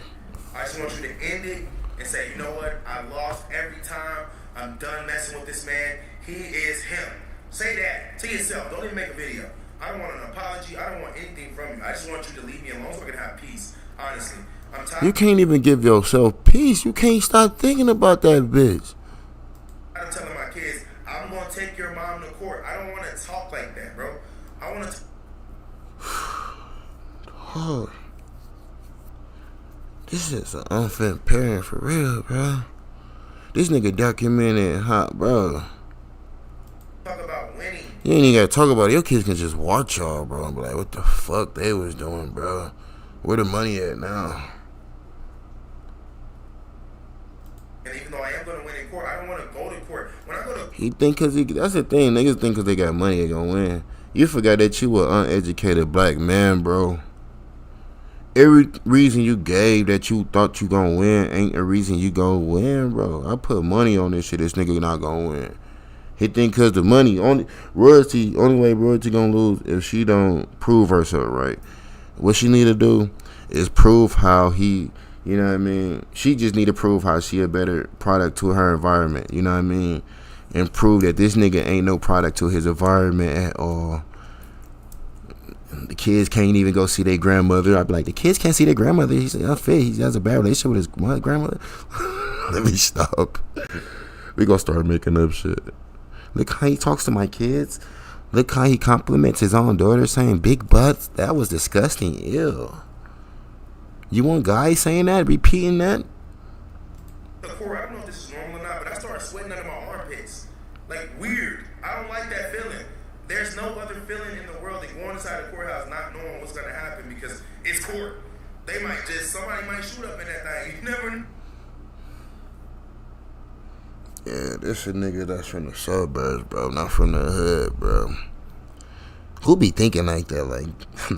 I just want you to end it and say, you know what? I lost every time. I'm done messing with this man. He is him. Say that to yourself. Don't even make a video. I don't want an apology. I don't want anything from you. I just want you to leave me alone so I can have peace. Honestly, I'm tired. You can't even give yourself peace. You can't stop thinking about that bitch. I'm telling my kids, I'm gonna take your mom to court. I don't want to talk like that, bro. I want to. Oh, this is an unfit parent for real, bro. This nigga documented hot, bro. Talk about winning. You ain't even gotta talk about it. Your kids can just watch y'all, bro, and be like, what the fuck they was doing, bro? Where the money at now? And even though I am gonna win in court, I don't want to go to court. When I go to He think cause that's the thing. Niggas think cause they got money they gonna win. You forgot that you were an uneducated black man, bro. Every reason you gave that you thought you gonna win ain't a reason you gonna win, bro. I put money on this shit. This nigga not gonna win. He think cause the money only way royalty gonna lose if she don't prove herself right. What she need to do is prove how he, you know what I mean? She just need to prove how she a better product to her environment, you know what I mean? And prove that this nigga ain't no product to his environment at all. The kids can't even go see their grandmother. I'd be like, the kids can't see their grandmother. He's unfit. He has a bad relationship with his grandmother. Let me stop. We gonna start making up shit. Look how he talks to my kids. Look how he compliments his own daughter, saying big butts. That was disgusting. Ew. You want guys saying that, repeating that? the court, I don't know if this is normal or not, but I started sweating under my armpits. Like, weird. I don't like that feeling. There's no other feeling in the world than going inside the courthouse not knowing what's going to happen because it's court. Somebody might shoot up in that thing. You never know. Yeah, this a nigga that's from the suburbs, bro, not from the hood, bro. Who be thinking like that? Like,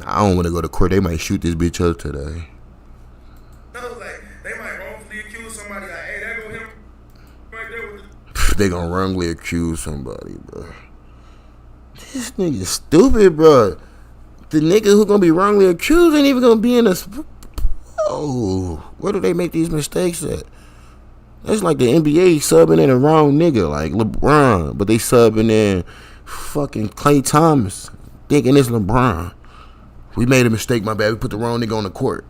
I don't want to go to court. They might shoot this bitch up today. No, like, they might wrongfully accuse somebody like, hey, that go him right there with the... They gonna wrongly accuse somebody, bro. This nigga stupid, bro. The nigga who gonna be wrongly accused ain't even gonna be in a... Oh, where do they make these mistakes at? That's like the NBA subbing in the wrong nigga, like LeBron, but they subbing in fucking Klay Thomas, thinking it's LeBron. We made a mistake, my bad. We put the wrong nigga on the court.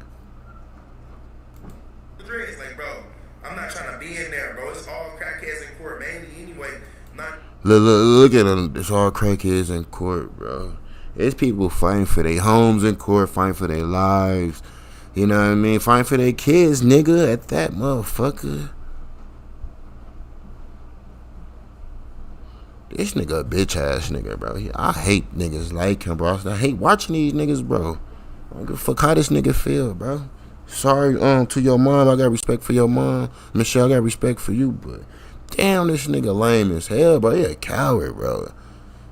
It's like, bro, I'm not trying to be in there, bro. It's all crackheads in court, mainly anyway. Look at them. It's all crackheads in court, bro. It's people fighting for their homes in court, fighting for their lives. You know what I mean? Fighting for their kids, nigga, at that motherfucker. This nigga a bitch ass nigga, bro. I hate niggas like him, bro. I hate watching these niggas, bro. I don't give a fuck how this nigga feel, bro. Sorry, to your mom. I got respect for your mom. Michelle, I got respect for you, but damn, this nigga lame as hell, bro. He a coward, bro.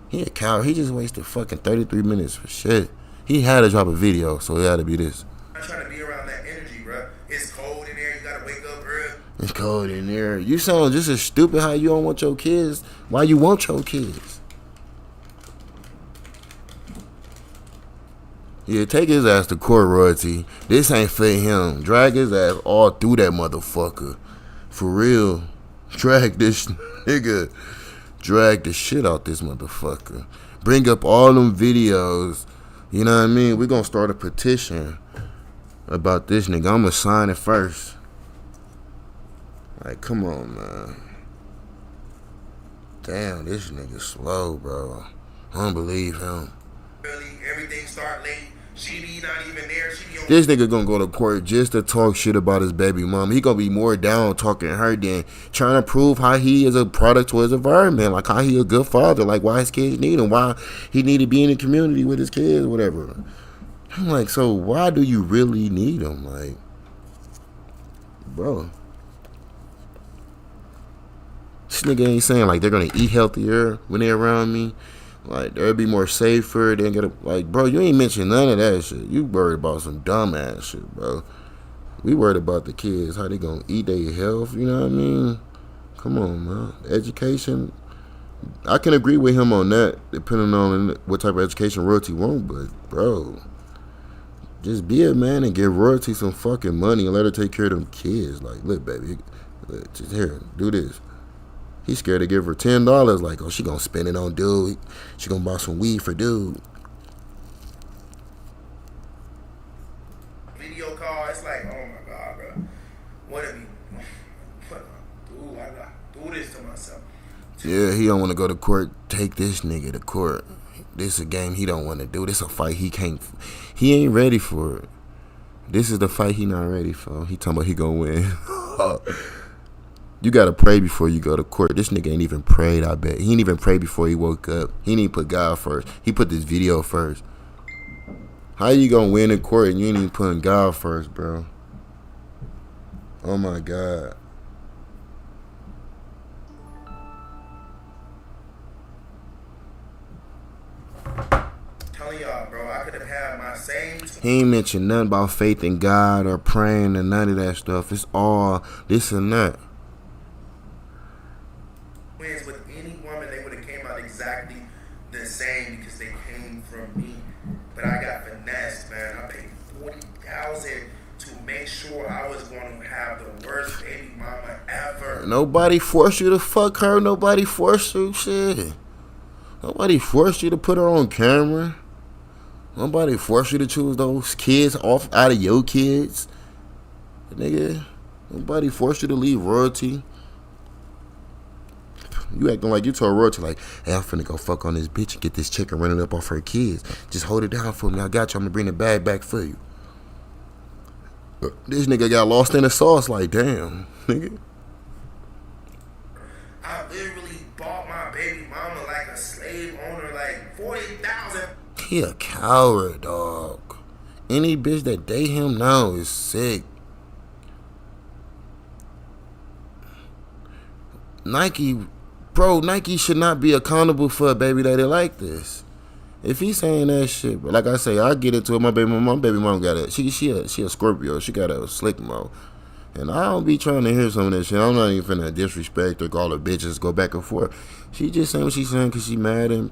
He a coward. He just wasted fucking 33 minutes for shit. He had to drop a video, so it had to be this. I'm trying to be around that energy, bro. It's cold in there. You gotta wake up early. It's cold in there. You sound just as stupid how you don't want your kids. Why you want your kids? Yeah, take his ass to court, royalty. This ain't for him. Drag his ass all through that motherfucker. For real. Drag this nigga. Drag the shit out this motherfucker. Bring up all them videos. You know what I mean? We gonna start a petition about this nigga. I'm gonna sign it first. Like, come on, man. Damn, this nigga slow, bro. I don't believe him. Early, everything start late. She be not even there. She be on. This nigga gonna go to court just to talk shit about his baby mama. He gonna be more down talking to her than trying to prove how he is a product to his environment. Like, how he a good father. Like, why his kids need him. Why he need to be in the community with his kids, whatever. I'm like, so why do you really need him? Like, bro. This nigga ain't saying, like, they're gonna eat healthier when they're around me. Like, they'll be more safer. They ain't gonna, like, bro, you ain't mentioned none of that shit. You worried about some dumbass shit, bro. We worried about the kids, how they gonna eat their health, you know what I mean? Come on, man. Education, I can agree with him on that, depending on what type of education royalty want. But bro, just be a man and give royalty some fucking money and let her take care of them kids. Like, look, baby, look, just here, do this. He's scared to give her $10. Like, oh, she gonna spend it on dude. She gonna buy some weed for dude. Video call, it's like, oh my God, bro. What if you, dude, I do this to myself. Yeah, he don't want to go to court. Take this nigga to court. This is a game he don't want to do. This is a fight he can't. He ain't ready for it. This is the fight he not ready for. He talking about he gonna win. You gotta pray before you go to court. This nigga ain't even prayed, I bet. He ain't even prayed before he woke up. He didn't even put God first. He put this video first. How you gonna win in court and you ain't even putting God first, bro? Oh my God. Telling y'all, bro, I could have had my same. He ain't mentioned nothing about faith in God or praying and none of that stuff. It's all this and that. With any woman, they would have came out exactly the same because they came from me. But I got finessed, man. I paid $40,000 to make sure I was going to have the worst baby mama ever. Nobody forced you to fuck her. Nobody forced you. Shit. Nobody forced you to put her on camera. Nobody forced you to choose those kids off out of your kids. Nigga. Nobody forced you to leave royalty. You acting like you told royalty like, hey, I'm finna go fuck on this bitch and get this chicken running up off her kids. Just hold it down for me. I got you. I'm gonna bring the bag back for you. This nigga got lost in the sauce like, damn, nigga. I literally bought my baby mama like a slave owner, like $40,000. He a coward, dog. Any bitch that date him now is sick. Nike should not be accountable for a baby daddy like this. If he's saying that shit, but like I say, I get into it. My baby mom got it. She a Scorpio. She got a slick mouth. And I don't be trying to hear some of that shit. I'm not even finna disrespect or call her bitches, go back and forth. She just saying what she's saying because she mad and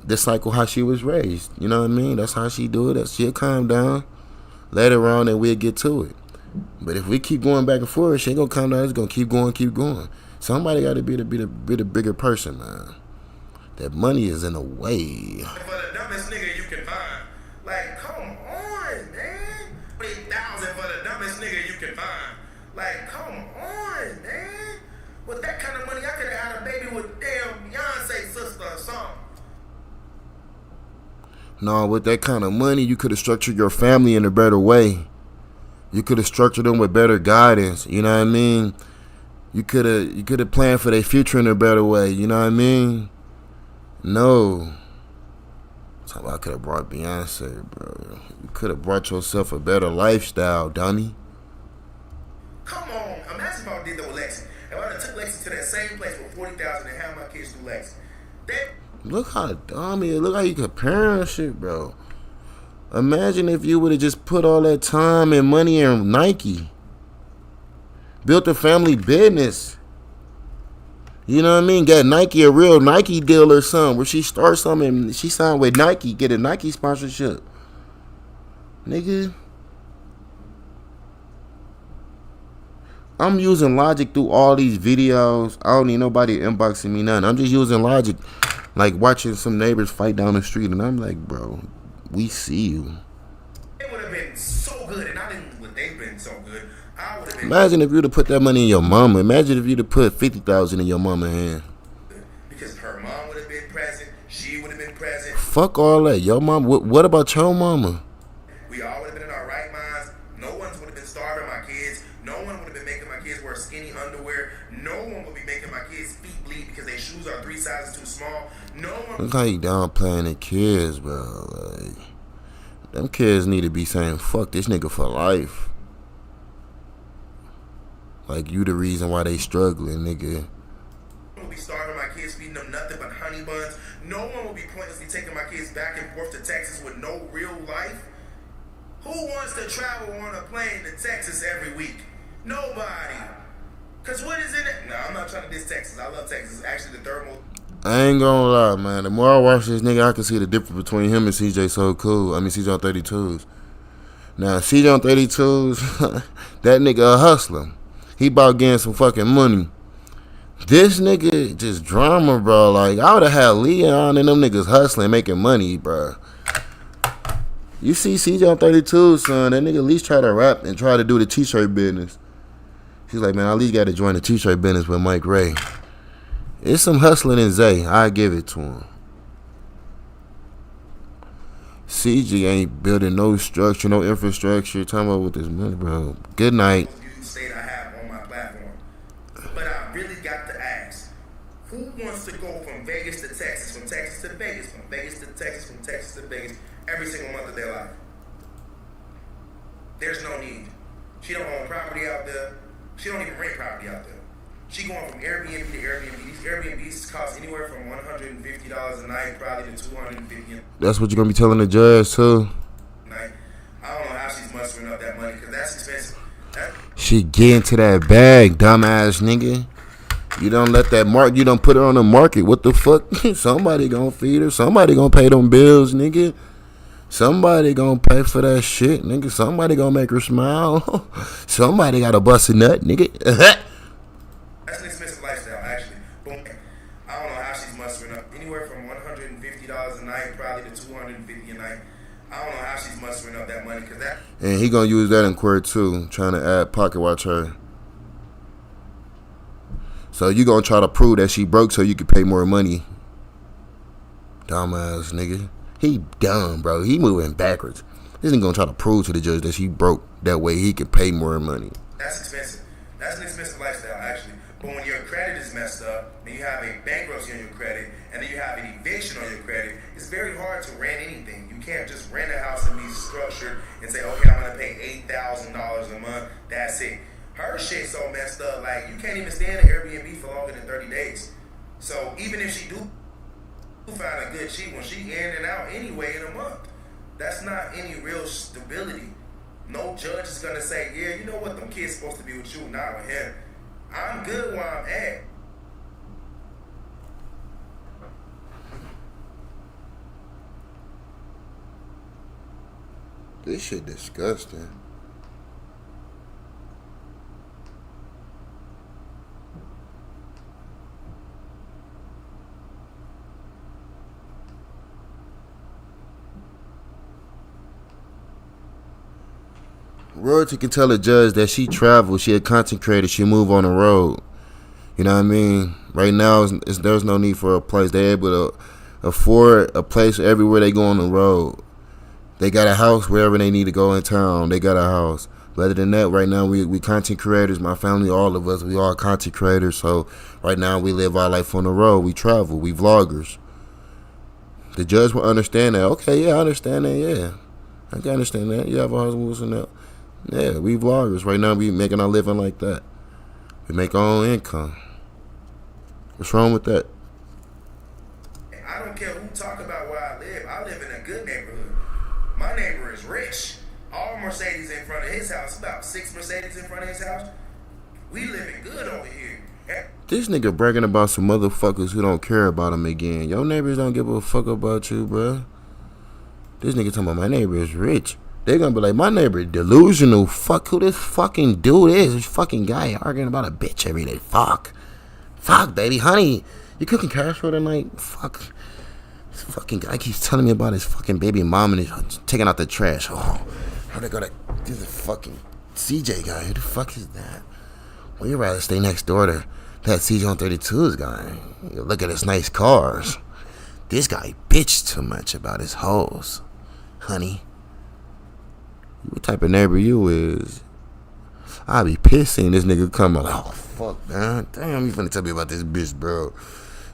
the cycle how she was raised. You know what I mean? That's how she do it. She'll calm down, let her on, and we'll get to it. But if we keep going back and forth, she ain't gonna calm down. It's gonna keep going. Somebody got to be the bigger person, man. That money is in the way. For the dumbest nigga you can find. Like, come on, man. $40,000 for the dumbest nigga you can find. Like, come on, man. With that kind of money, I could have had a baby with damn Beyonce's sister or something. No, with that kind of money, you could have structured your family in a better way. You could have structured them with better guidance. You know what I mean? You could have planned for their future in a better way. You know what I mean? No. So I could have brought Beyonce, bro. You could have brought yourself a better lifestyle, dummy. Come on. Imagine if I did that with Lexi. If I took Lexi to that same place with $40,000 and had my kids do Lexi. Look how dumb he is. Look how you comparing shit, bro. Imagine if you would have just put all that time and money in Nike. Built a family business. You know what I mean? Got Nike a real Nike deal or something where she starts something and she signed with Nike, get a Nike sponsorship. Nigga. I'm using logic through all these videos. I don't need nobody inboxing me nothing. I'm just using logic. Like watching some neighbors fight down the street and I'm like, bro, we see you. It would have been so good and I didn't would they've been so good. Imagine if you'd have put that money in your mama. Imagine if you'd have put $50,000 in your mama's hand. Because her mom would have been present. She would have been present. Fuck all that. Your mom. What about your mama? We all would have been in our right minds. No one would have been starving my kids. No one would have been making my kids wear skinny underwear. No one would be making my kids' feet bleed because their shoes are 3 sizes too small. No one. Look how you downplaying the kids, bro. Like, them kids need to be saying, fuck this nigga for life. Like, you the reason why they struggling, nigga. I will be starving my kids, feeding them nothing but honey buns. No one will be pointlessly taking my kids back and forth to Texas with no real life. Who wants to travel on a plane to Texas every week? Nobody. Because what is in it? No, I'm not trying to diss Texas. I love Texas. It's actually the third most. I ain't gonna lie, man. The more I watch this nigga, I can see the difference between him and CJ So Cool. I mean, CJ on 32s. Now, CJ on 32s, that nigga a hustler. He about getting some fucking money. This nigga just drama, bro. Like, I would have had Leon and them niggas hustling, making money, bro. You see CJ on 32, son, that nigga at least try to rap and try to do the t-shirt business. He's like, man, I at least got to join the t-shirt business with Mike Ray. It's some hustling in Zay. I give it to him. CG ain't building no structure, no infrastructure. Talking about with this money, bro. Good night. State I have on my platform. But I really got to ask, who wants to go from Vegas to Texas, from Texas to Vegas, from Vegas to Texas, from Texas to Vegas, every single month of their life? There's no need. She don't own property out there. She don't even rent property out there. She going from Airbnb to Airbnb. These Airbnbs cost anywhere from $150 a night, probably to $250. That's what you're gonna be telling the judge too. Night. I don't know how she's mustering up that money because that's expensive. She get into that bag, dumbass nigga. You don't let that mark. You don't put her on the market. What the fuck? Somebody gonna feed her. Somebody gonna pay them bills, nigga. Somebody gonna pay for that shit, nigga. Somebody gonna make her smile. Somebody gotta bust a nut, nigga. That's an expensive lifestyle, actually. But I don't know how she's mustering up anywhere from $150 a night, probably to $250 a night. I don't know how she's mustering up that money because that. And he gonna use that in court too, trying to add pocket watch her. So you gonna try to prove that she broke so you can pay more money? Dumbass nigga. He dumb, bro. He moving backwards. This nigga gonna try to prove to the judge that she broke. That way he can pay more money. That's expensive. That's an expensive lifestyle, actually. But when your credit is messed up, and you have a bankruptcy on your credit, and then you have an eviction on your credit, it's very hard to rent anything. You can't just rent a house and be structured and say, okay, I'm gonna pay $8,000 a month. That's it. Her shit's so messed up, like you can't even stay in an Airbnb for longer than 30 days. So even if she do find a good cheap one, she in and out anyway in a month. That's not any real stability. No judge is gonna say, yeah, you know what, them kids supposed to be with you, not with him. I'm good where I'm at. This shit disgusting. Royalty can tell a judge that she travels, she a content creator, she move on the road. You know what I mean? Right now, there's no need for a place. They're able to afford a place everywhere they go on the road. They got a house wherever they need to go in town. They got a house. But other than that, right now, we content creators. My family, all of us, we all content creators. So right now, we live our life on the road. We travel. We vloggers. The judge will understand that. Okay, yeah, I understand that, yeah. I can understand that. You have a husband and that. Yeah, we vloggers. Right now, we making our living like that. We make our own income. What's wrong with that? I don't care who talk about where I live. I live in a good neighborhood. My neighbor is rich. All Mercedes in front of his house. About 6 Mercedes in front of his house. We living good over here. This nigga bragging about some motherfuckers who don't care about him again. Your neighbors don't give a fuck about you, bruh. This nigga talking about my neighbor is rich. They gonna be like, my neighbor delusional. Fuck who this fucking dude is. This fucking guy arguing about a bitch every day. Fuck, baby, honey, you cooking casserole tonight? Fuck. This fucking guy keeps telling me about his fucking baby mom and he's taking out the trash. Oh, how they gonna? This is a fucking CJ guy. Who the fuck is that? Well, you'd rather stay next door to that CJ on 32's guy. You look at his nice cars. This guy bitched too much about his hoes, honey. What type of neighbor you is? I be pissed seeing this nigga come like, oh fuck, man, damn, you finna tell me about this bitch, bro.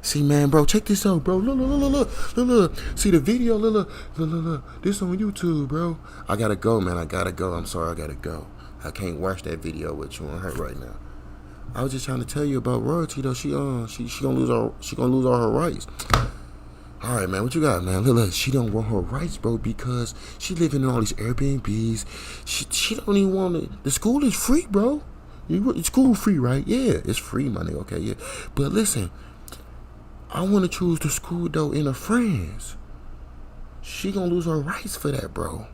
See, man, bro, check this out, bro. Look. See the video, look. This on YouTube, bro. I gotta go, man. I gotta go. I'm sorry, I gotta go. I can't watch that video with you on her right now. I was just trying to tell you about royalty, though. She gonna lose all her rights. All right, man, what you got, man? Look, she don't want her rights, bro, because she living in all these Airbnbs. She don't even want it. The school is free, bro. It's school free, right? Yeah, it's free, my nigga. Okay, yeah. But listen, I want to choose the school though in her friends. She gonna lose her rights for that, bro.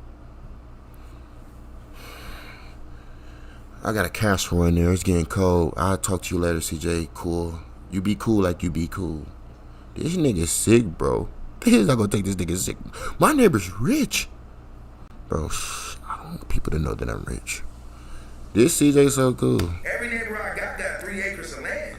I got a casserole in there. It's getting cold. I'll talk to you later, CJ. Cool. You be cool like you be cool. This nigga sick, bro. He's not gonna take this nigga sick. My neighbor's rich. Bro, I don't want people to know that I'm rich. This CJ so cool. Every neighbor I got 3 acres of land.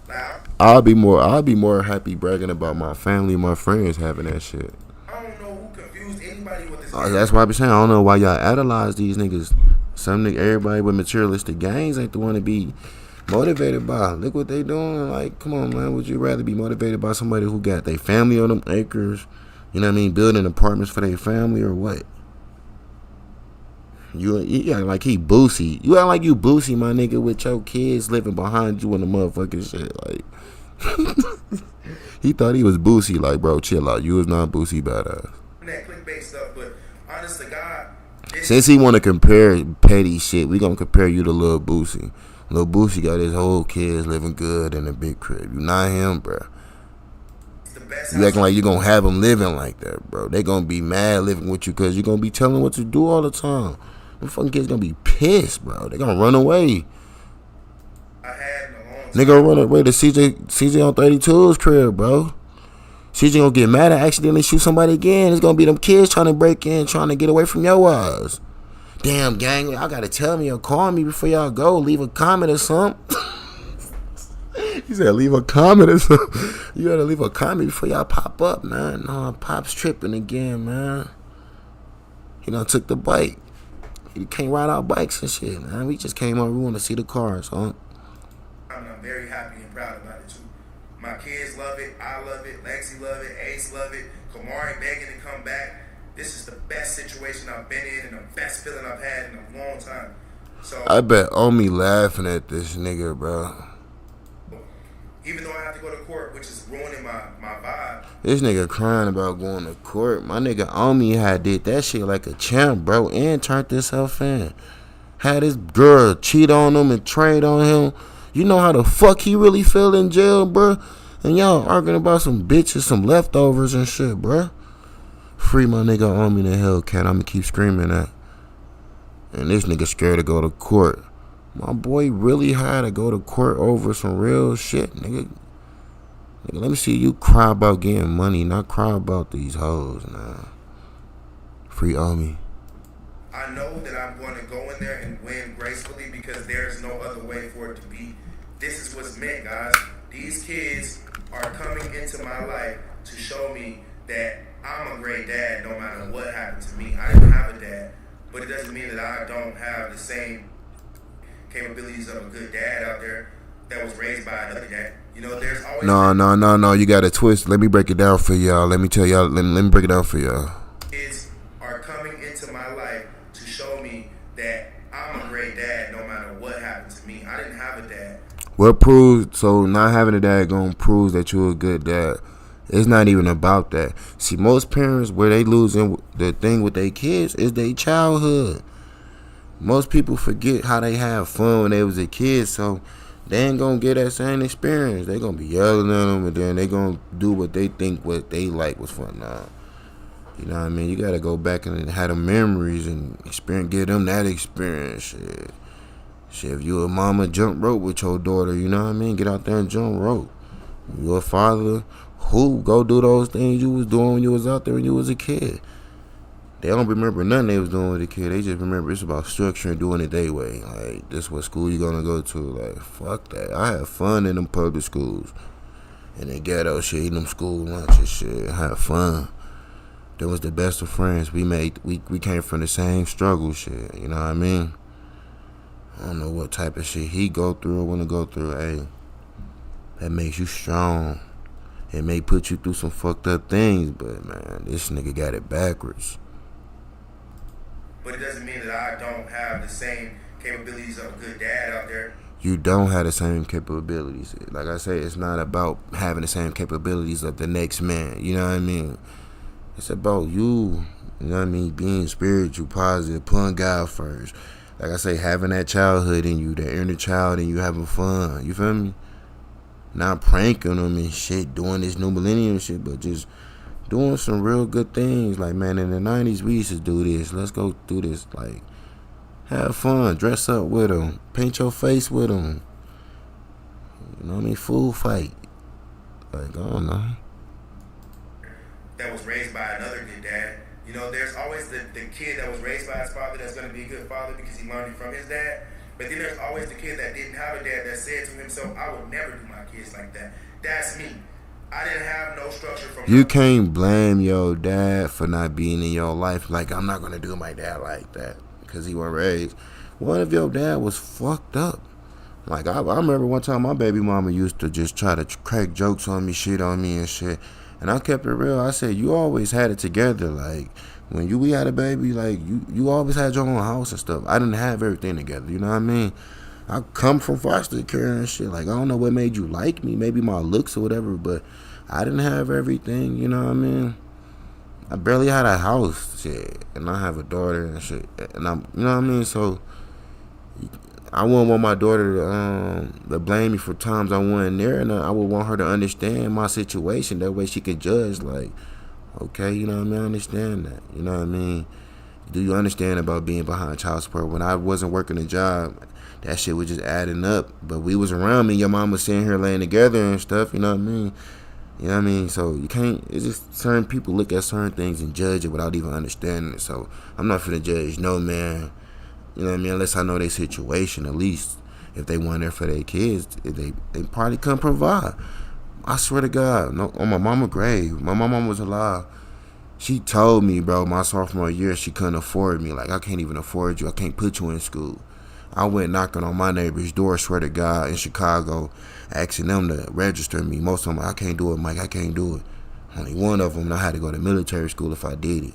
Now, I'll be more happy bragging about my family and my friends having that shit. I don't know who confused anybody with this. That's why I be saying I don't know why y'all idolize these niggas. Everybody with materialistic gains ain't the one to be motivated by. Look what they doing. Like, come on, man. Would you rather be motivated by somebody who got their family on them acres? You know what I mean? Building apartments for their family or what? You act like he Boosie. You act like you Boosie, my nigga, with your kids living behind you in the motherfucking shit. Like, he thought he was Boosie. Like, bro, chill out. You was not Boosie badass. That clickbait stuff, but honest to God. Since he want to compare petty shit, we gonna compare you to Lil Boosie. Lil Boosie got his whole kids living good in a big crib. You not him, bro. You acting like you gonna have them living like that, bro. They gonna be mad living with you because you gonna be telling them what to do all the time. Them fucking kids gonna be pissed, bro. They gonna run away. Nigga run away to CJ on 32's crib, bro. CJ gonna get mad and accidentally shoot somebody again. It's gonna be them kids trying to break in, trying to get away from your ass. Damn, gang, y'all gotta tell me or call me before y'all go. Leave a comment or something. He said leave a comment or something. You gotta leave a comment before y'all pop up, man. No, Pop's tripping again, man. He done took the bike. He can't ride our bikes and shit, man. We just came over. We want to see the cars, huh? I'm very happy and proud about it, too. My kids love it. I love it. Lexi love it. Ace love it. Kamari begging to come back. This is the best situation I've been in and the best feeling I've had in a long time. So I bet Omi laughing at this nigga, bro. Even though I have to go to court, which is ruining my vibe. This nigga crying about going to court. My nigga Omi had did that shit like a champ, bro, and turned himself in. Had his girl cheat on him and trade on him. You know how the fuck he really feel in jail, bro? And y'all arguing about some bitches, some leftovers and shit, bro. Free my nigga Omi the Hellcat. I'ma keep screaming that. And this nigga scared to go to court. My boy really had to go to court over some real shit, nigga. Nigga, let me see you cry about getting money, not cry about these hoes, nah. Free Omi. I know that I'm going to go in there and win gracefully because there's no other way for it to be. This is what's meant, guys. These kids are coming into my life to show me that I'm a great dad no matter what happened to me. I didn't have a dad, but it doesn't mean that I don't have the same capabilities of a good dad out there that was raised by another dad. You know, there's always... No. You got to twist. Let me break it down for y'all. Let me tell y'all. Let me break it down for y'all. Kids are coming into my life to show me that I'm a great dad no matter what happened to me. I didn't have a dad. What proves, so not having a dad gonna prove that you're a good dad. It's not even about that. See, most parents, where they losing the thing with their kids is their childhood. Most people forget how they had fun when they was a kid, so they ain't gonna get that same experience. They gonna be yelling at them, and then they gonna do what they think what they like was fun. Nah, you know what I mean? You gotta go back and have the memories and experience, give them that experience. Shit, if you a mama, jump rope with your daughter, you know what I mean? Get out there and jump rope. You a father, who go do those things you was doing when you was out there when you was a kid. They don't remember nothing they was doing with a kid. They just remember it's about structure and doing it their way. Like, this what school you gonna go to. Like, fuck that. I had fun in them public schools. And the ghetto shit, eating them school lunches shit. I had fun. That was the best of friends. We came from the same struggle shit. You know what I mean? I don't know what type of shit he go through or want to go through. Hey, that makes you strong. It may put you through some fucked up things, but man, this nigga got it backwards. But it doesn't mean that I don't have the same capabilities of a good dad out there. You don't have the same capabilities. Like I say, it's not about having the same capabilities of the next man. You know what I mean? It's about you. You know what I mean? Being spiritual, positive, putting God first. Like I say, having that childhood in you, that inner child in you, having fun. You feel me? not pranking them and shit, doing this new millennium shit, but just doing some real good things. Like, man, in the 90s, we used to do this. Let's go do this. Like, have fun. Dress up with them. Paint your face with them. You know what I mean? Food fight. Like, I don't know. That was raised by another good dad. You know, there's always the kid that was raised by his father that's going to be a good father because he learned it from his dad. But then there's always the kid that didn't have a dad that said to himself, I would never do my kids like that. That's me. I didn't have no structure from You can't blame your dad for not being in your life. Like, I'm not going to do my dad like that because he wasn't raised. What if your dad was fucked up? Like, I remember one time my baby mama used to just try to crack jokes on me, shit on me and shit. And I kept it real. I said, you always had it together. Like, when we had a baby, like, you always had your own house and stuff. I didn't have everything together, you know what I mean? I come from foster care and shit. Like, I don't know what made you like me. Maybe my looks or whatever, but I didn't have everything, you know what I mean? I barely had a house, shit. And I have a daughter and shit. And I'm, you know what I mean? So, I wouldn't want my daughter to blame me for times I wasn't there, and I would want her to understand my situation. That way she could judge, like, okay, you know what I mean? I understand that. You know what I mean? Do you understand about being behind child support? When I wasn't working a job, that shit was just adding up. But we was around me. Your mom was sitting here laying together and stuff, you know what I mean? You know what I mean? So you can't, it's just certain people look at certain things and judge it without even understanding it. So I'm not finna judge no man. You know what I mean? Unless I know their situation, at least. If they want there for their kids, if they probably couldn't provide. I swear to God, no, on my mama grave, my mama was alive. She told me, bro, my sophomore year, she couldn't afford me. Like, I can't even afford you. I can't put you in school. I went knocking on my neighbor's door, swear to God, in Chicago, asking them to register me. Most of them, I can't do it, Mike, I can't do it. Only one of them, I had to go to military school if I did it.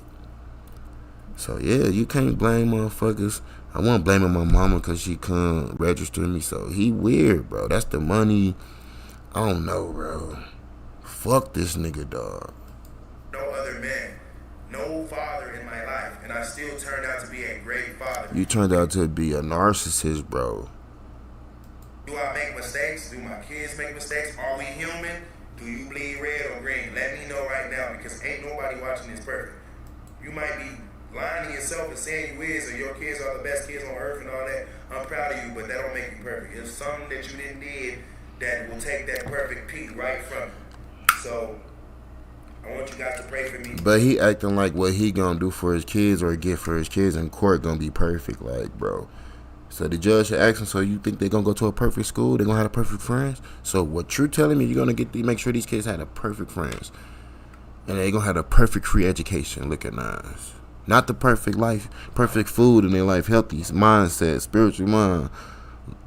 So, yeah, you can't blame motherfuckers. I wasn't blaming my mama because she couldn't register me. So, he weird, bro. That's the money. I don't know, bro. Fuck this nigga, dog. No other man, no father in my life, and I still turned out to be a great father. You turned out to be a narcissist, bro. Do I make mistakes? Do my kids make mistakes? Are we human? Do you bleed red or green? Let me know right now, because ain't nobody watching this perfect. You might be lying to yourself and saying you is, or your kids are the best kids on earth and all that. I'm proud of you, but that don't make you perfect. It's something that you didn't did that will take that perfect peak right from you. So I want you guys to pray for me. But he acting like what he gonna do for his kids or get for his kids in court gonna be perfect, like, bro. So the judge should ask him, so you think they're gonna go to a perfect school? They're gonna have a perfect friends? So what you're telling me, you're gonna make sure these kids have a perfect friends. And they're gonna have a perfect free education, looking nice. Not the perfect life, perfect food in their life, healthy mindset, spiritual mind.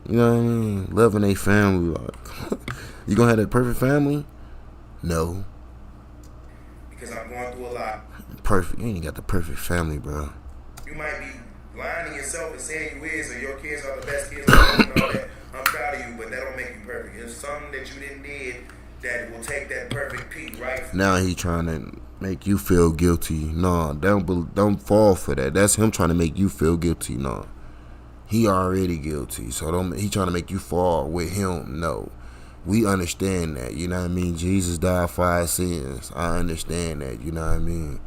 You know what I mean? Loving their family. Like, you gonna have that perfect family? No. Because I'm going through a lot. Perfect. You ain't got the perfect family, bro. You might be lying to yourself and saying you is, or your kids are the best kids on earth and all that. I'm proud of you, but that don't make you perfect. It's something that you didn't did that will take that perfect peak right from now. He trying to make you feel guilty. No, don't fall for that. That's him trying to make you feel guilty. No, he already guilty. So he trying to make you fall with him. No, we understand that. You know what I mean? Jesus died for our sins. I understand that. You know what I mean?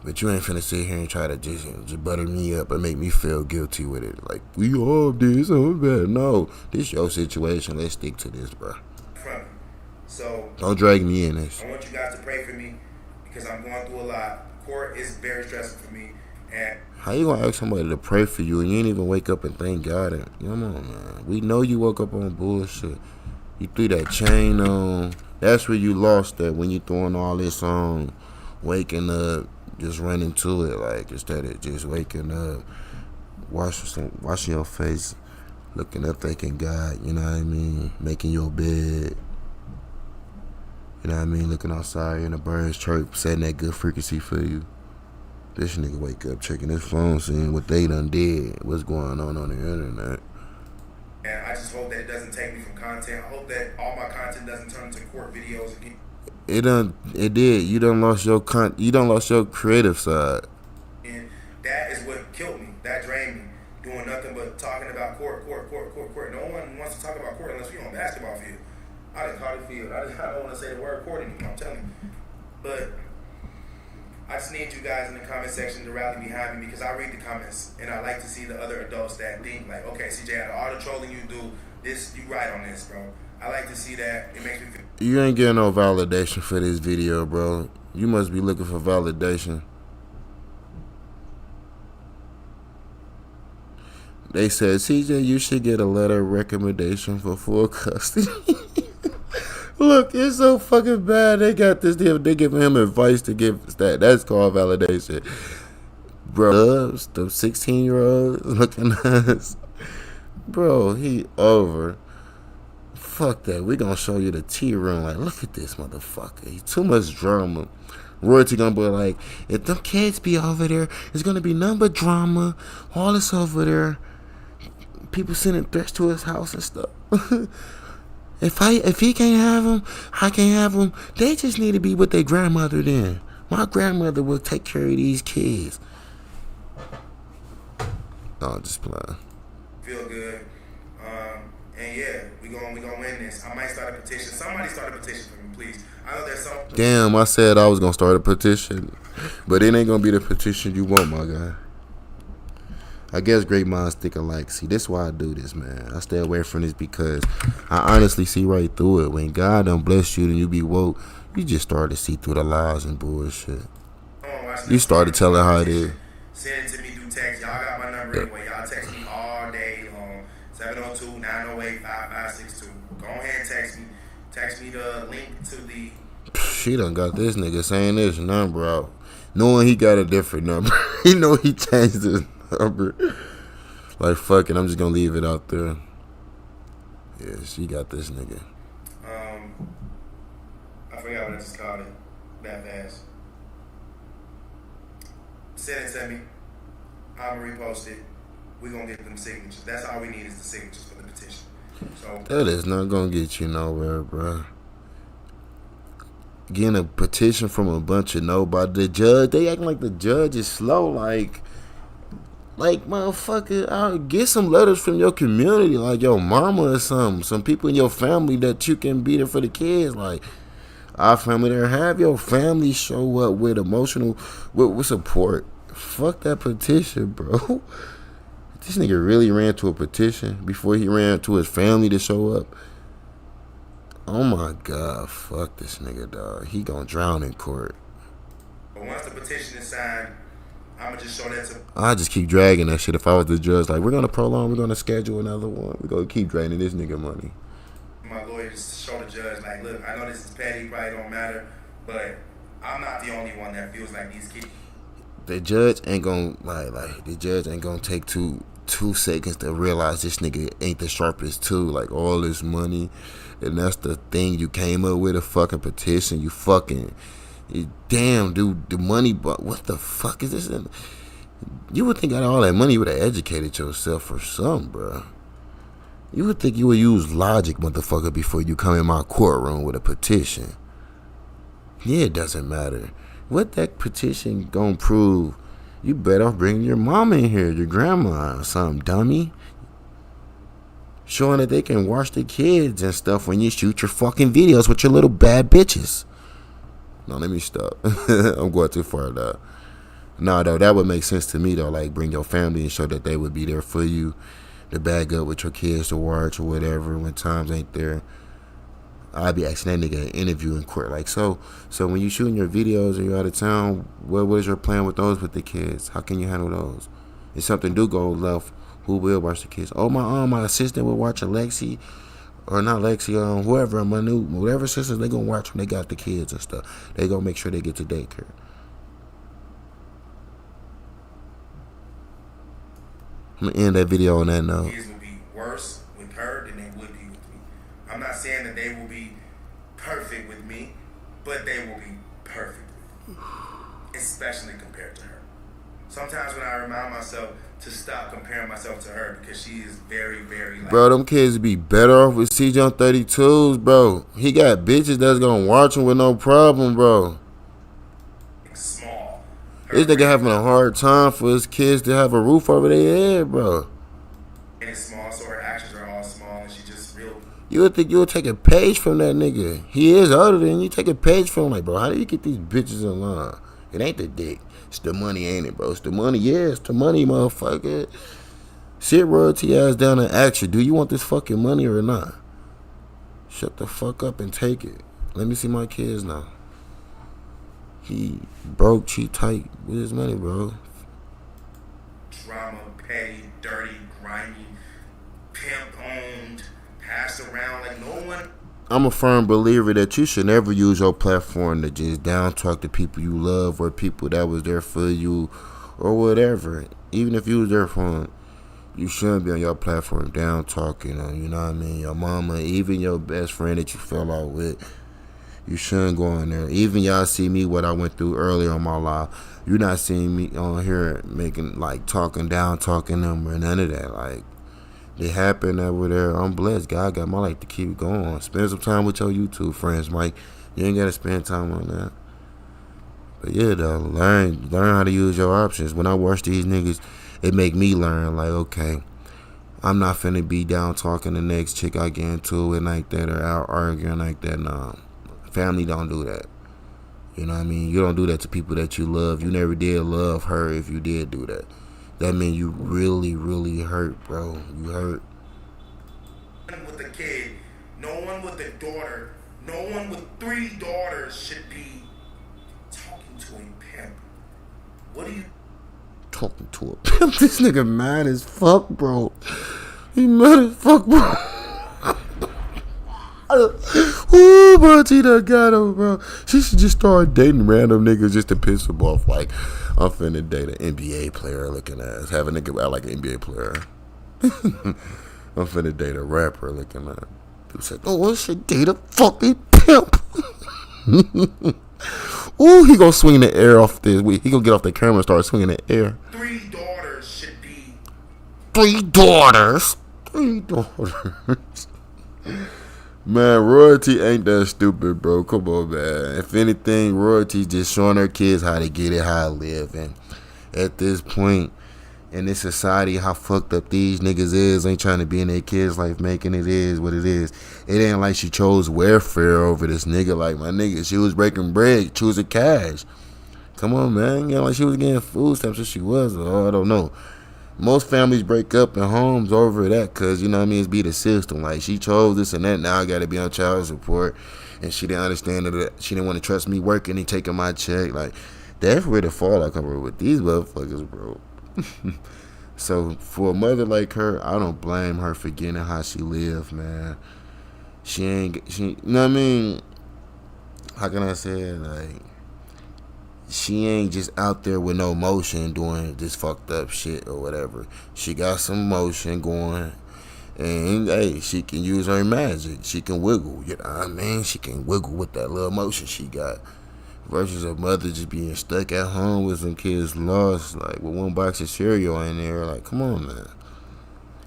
But you ain't finna sit here and try to just butter me up and make me feel guilty with it. Like, we all did something bad. No, this your situation. Let's stick to this, bro. So don't drag me in this. I want you guys to pray for me because I'm going through a lot. Court is very stressful for me. And how you gonna ask somebody to pray for you and you ain't even wake up and thank God? Come on, man. We know you woke up on bullshit. You threw that chain on. That's where you lost that, when you throwing all this on, waking up, just running to it, like, instead of just waking up, washing your face, looking up, thanking God. You know what I mean? Making your bed. You know what I mean? Looking outside, and the birds chirp, setting that good frequency for you. This nigga wake up, checking his phone, seeing what they done did, what's going on the internet. And I just hope that it doesn't take me from content. I hope that all my content doesn't turn into court videos again. It did. You done lost your creative side. And that is what killed me. That drained me. Doing nothing but talking about court. No one wants to talk about court unless we're on a basketball field. I didn't call it field. I don't want to say the word court anymore. I'm telling you. But I just need you guys in the comment section to rally behind me because I read the comments and I like to see the other adults that think like, okay, CJ, out of all the trolling you do, this you right on this, bro. I like to see that. It makes me feel. You ain't getting no validation for this video, bro. You must be looking for validation. They said, CJ, you should get a letter of recommendation for full custody. Look, it's so fucking bad. They got this deal. They giving him advice to give that. That's called validation. Bro, the 16-year-old looking at us. Bro, he over. Fuck that. We gonna show you the tea room. Like, look at this motherfucker. He too much drama. Royalty gonna be like, if them kids be over there, it's gonna be none but drama. All this over there. People sending threats to his house and stuff. If he can't have them, I can't have them. They just need to be with their grandmother then. My grandmother will take care of these kids. No, I'm just playing. Feel good. And yeah, we gonna win this. I might start a petition. Somebody start a petition for me, please. I know there's some. Damn, I said I was gonna start a petition, but it ain't gonna be the petition you want, my guy. I guess great minds think alike. See, this is why I do this, man. I stay away from this because I honestly see right through it. When God done bless you and you be woke, you just start to see through the lies and bullshit. You started telling how it is. Send it to me through text. Y'all got my number anyway. Y'all text me all day long. 702-908-5562. Go ahead and text me. Text me the link to the... She done got this nigga saying this number out. Knowing he got a different number. He know he changed his number. Like, fuck it, I'm just gonna leave it out there. Yeah, she got this nigga. I forgot what I just called it. That fast. Send it to me. I'm gonna repost it. We're gonna get them signatures. That's all we need is the signatures for the petition. So that is not gonna get you nowhere, bro. Getting a petition from a bunch of nobody. The judge, they acting like the judge is slow. Like motherfucker, I'll get some letters from your community, like your mama or something. Some people in your family that you can be there for the kids. Like our family there, have your family show up with emotional, with support. Fuck that petition, bro. This nigga really ran to a petition before he ran to his family to show up. Oh my God, fuck this nigga, dog. He gonna drown in court. But once the petition is signed, I'ma just show that to... I just keep dragging that shit. If I was the judge, like, we're gonna prolong, we're gonna schedule another one. We're gonna keep draining this nigga money. My lawyer just show the judge, like, look, I know this is petty, probably don't matter, but I'm not the only one that feels like these kids. The judge ain't gonna take two seconds to realize this nigga ain't the sharpest tool. Like, all this money, and that's the thing you came up with, a fucking petition. Damn, dude, the money, but what the fuck is this? You would think out of all that money you would have educated yourself for something, bro. You would think you would use logic, motherfucker, before you come in my courtroom with a petition. Yeah, it doesn't matter. What that petition gonna prove? You better off bringing your mom in here, your grandma or something, dummy. Showing that they can watch the kids and stuff when you shoot your fucking videos with your little bad bitches. No, let me stop. I'm going too far, though. No, though, that would make sense to me, though. Like, bring your family and show that they would be there for you to bag up with your kids to watch or whatever when times ain't there. I'd be asking that nigga an interview in court. Like, so when you shooting your videos and you're out of town, what is your plan with those with the kids? How can you handle those? If something do go left, who will watch the kids? Oh, my assistant will watch Alexi. Or not Lexi, whoever, whatever sisters, they gonna watch when they got the kids and stuff. They gonna make sure they get to daycare. I'm gonna end that video on that note. Kids will be worse with her than they would be with me. I'm not saying that they will be perfect with me, but they will be perfect with me, especially compared to her. Sometimes when I remind myself to stop comparing myself to her because she is very, very like... Bro, them kids be better off with CJ on 32s, bro. He got bitches that's gonna watch him with no problem, bro. Small. This nigga having a hard time for his kids to have a roof over their head, bro. And it's small, so her actions are all small, and she just real... You would think you would take a page from that nigga. He is older than you. Take a page from him. Like, bro, how do you get these bitches in line? It ain't the dick. It's the money, ain't it, bro? It's the money. Yeah, it's the money, motherfucker. Sit royalty ass down and ask you, do you want this fucking money or not? Shut the fuck up and take it. Let me see my kids now. He broke, cheat tight with his money, bro. Drama, petty, dirty, grimy, pimp owned, passed around like no one. I'm a firm believer that you should never use your platform to just down talk to people you love or people that was there for you or whatever. Even if you was there for them, you shouldn't be on your platform down talking on, you know what I mean, your mama, even your best friend that you fell out with. You shouldn't go on there. Even y'all see me, what I went through earlier in my life. You're not seeing me on here making, like, talking down, talking them or none of that. Like, it happened over there. I'm blessed. God got my life to keep going. Spend some time with your YouTube friends, Mike. You ain't got to spend time on that. But yeah, though, learn how to use your options. When I watch these niggas, it make me learn, like, okay, I'm not finna be down talking the next chick I get into it like that or out arguing like that. No. Family don't do that. You know what I mean? You don't do that to people that you love. You never did love her if you did do that. That means you really, really hurt, bro. You hurt. With a kid, no one with a daughter, no one with 3 daughters should be talking to a pimp. What are you talking to a pimp? This nigga mad as fuck, bro. He mad as fuck, bro. Ooh, bro, Tina got him, bro. She should just start dating random niggas just to piss him off. Like, I'm finna date an NBA player looking ass. Have a nigga out like an NBA player. I'm finna date a rapper looking ass. People say, oh, I should date a fucking pimp. Ooh, he gonna swing in the air off this. He gonna get off the camera and start swinging in the air. 3 daughters should be. 3 daughters? 3 daughters. Man, royalty ain't that stupid, bro. Come on, man. If anything, royalty's just showing their kids how to get it, how to live. And at this point in this society, how fucked up these niggas is, ain't trying to be in their kids' life, making it is what it is. It ain't like she chose welfare over this nigga. Like, my nigga, she was breaking bread, choosing cash. Come on, man. You know, like she was getting food stamps, if she was. Oh, I don't know. Most families break up in homes over that because, you know what I mean, it's be the system. Like, she chose this and that, now I got to be on child support. And she didn't understand that she didn't want to trust me working and taking my check. Like, that's where the fallout comes from with these motherfuckers, bro. So, for a mother like her, I don't blame her for getting how she lived, man. You know what I mean? How can I say it? Like, she ain't just out there with no motion doing this fucked up shit or whatever. She got some motion going. And, hey, she can use her magic. She can wiggle, you know what I mean? She can wiggle with that little motion she got. Versus a mother just being stuck at home with some kids lost, like, with 1 box of cereal in there. Like, come on, man.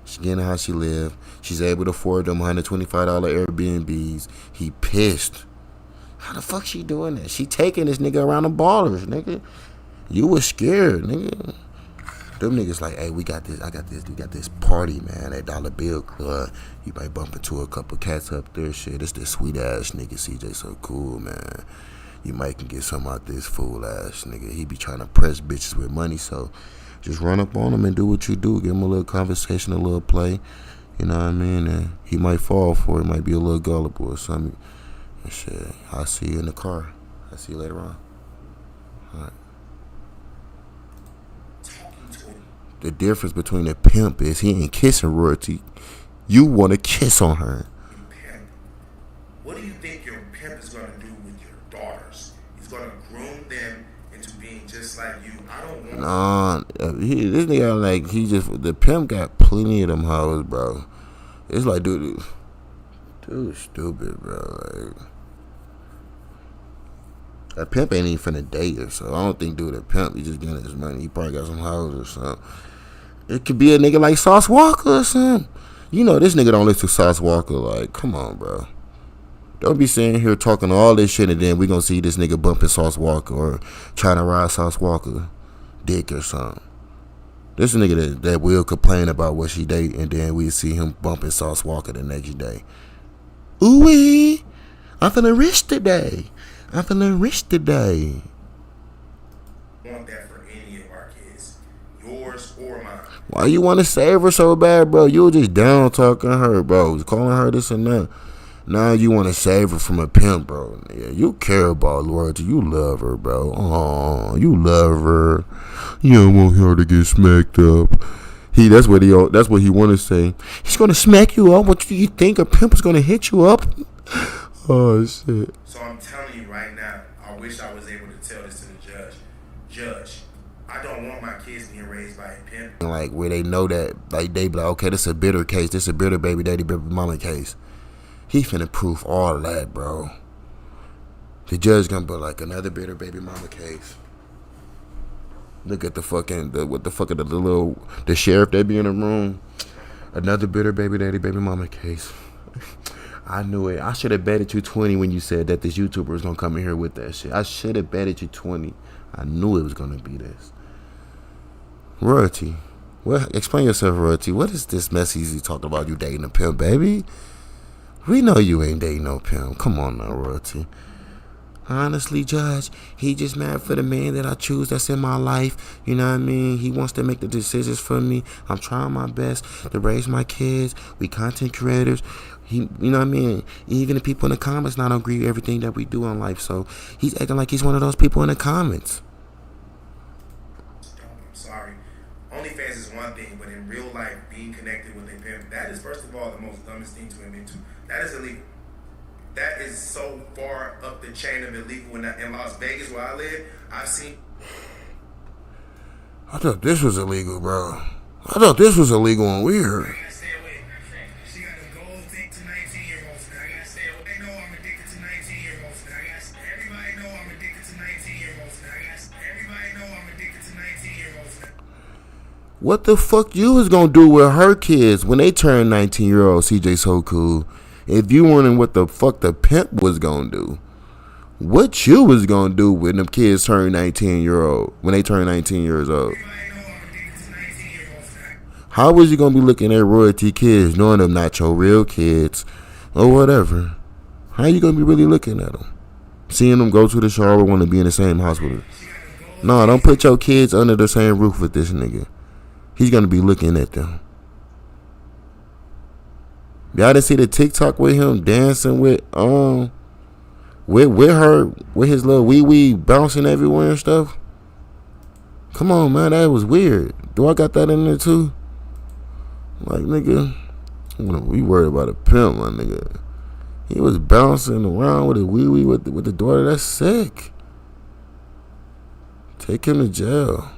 She getting how she live. She's able to afford them $125 Airbnbs. He pissed. How the fuck she doing that? She taking this nigga around the ballers, nigga. You was scared, nigga. Them niggas like, hey, we got this party, man, at Dollar Bill Club. You might bump into a couple cats up there, shit. It's this sweet ass nigga, CJ so cool, man. You might can get some out this fool ass nigga. He be trying to press bitches with money, so just run up on him and do what you do. Give him a little conversation, a little play. You know what I mean? And he might fall for it. Might be a little gullible or something. And shit, I'll see you in the car. I'll see you later on. All right. The difference between a pimp is he ain't kissing royalty. You want to kiss on her. Pimp. What do you think your pimp is going to do with your daughters? He's going to groom them into being just like you. I don't want this nigga, like, the pimp got plenty of them hoes, bro. It's like, dude stupid, bro. Like, a pimp ain't even finna date her, so I don't think dude a pimp. He just getting his money. He probably got some hoes or something. It could be a nigga like Sauce Walker or something. You know, this nigga don't listen to Sauce Walker. Like, come on, bro. Don't be sitting here talking all this shit and then we gonna see this nigga bumping Sauce Walker or trying to ride Sauce Walker dick or something. This is a nigga that will complain about what she date and then we see him bumping Sauce Walker the next day. Ooh-wee. I'm feeling rich today. I'm feeling rich today. Want that for any of our kids, yours or mine. Why you want to save her so bad, bro? You were just down talking her, bro. Calling her this and that. Now you want to save her from a pimp, bro. Yeah, you care about loyalty. You love her, bro. Oh, you love her. You don't want her to get smacked up. That's what he want to say. He's gonna smack you up. What do you think? A pimp is gonna hit you up? Oh shit. So I'm telling you right now, I wish I was able to tell this to the judge. Judge, I don't want my kids being raised by a pimp. Like where they know that, like they be like, okay, this is a bitter case. This is a bitter baby daddy, baby mama case. He finna prove all of that, bro. The judge gonna be like another bitter baby mama case. Look at the sheriff that be in the room. Another bitter baby daddy, baby mama case. I knew it. I should have betted you 20 when you said that this YouTuber was gonna come in here with that shit. I should have betted you 20. I knew it was gonna be this. Royalty. What? Explain yourself, Royalty. What is this mess you talking about? You dating a pimp, baby? We know you ain't dating no pimp. Come on now, Royalty. Honestly, Judge, he just mad for the man that I choose that's in my life. You know what I mean? He wants to make the decisions for me. I'm trying my best to raise my kids. We content creators. You know what I mean? Even the people in the comments not agree with everything that we do in life. So he's acting like he's one of those people in the comments. I'm sorry. OnlyFans is one thing, but in real life, being connected with a pimp, that is, first of all, the most dumbest thing to admit to. That is illegal. That is so far up the chain of illegal. In Las Vegas, where I live, I've seen. I thought this was illegal, bro. I thought this was illegal and weird. I gotta stay away. She got a gold thing to 19-year-olds. Now I gotta stay away. They know I'm addicted to 19-year-olds. Now everybody know I'm addicted to 19-year-olds. Now everybody know I'm addicted to 19-year-olds. What the fuck you was gonna do with her kids when they turn 19-year-olds? CJ So Cool. If you wondering what the fuck the pimp was gonna do, what you was gonna do when them kids turn 19-year-old, when they turn 19 years old? How was you gonna be looking at royalty kids, knowing them not your real kids, or whatever? How you gonna be really looking at them? Seeing them go to the shower, want to be in the same house with her? No, don't put your kids under the same roof with this nigga. He's gonna be looking at them. Y'all didn't see the TikTok with him dancing with her, with his little wee bouncing everywhere and stuff? Come on, man, that was weird. Do I got that in there too? Like, nigga, we worried about a pimp, my nigga. He was bouncing around with a wee with the daughter. That's sick. Take him to jail.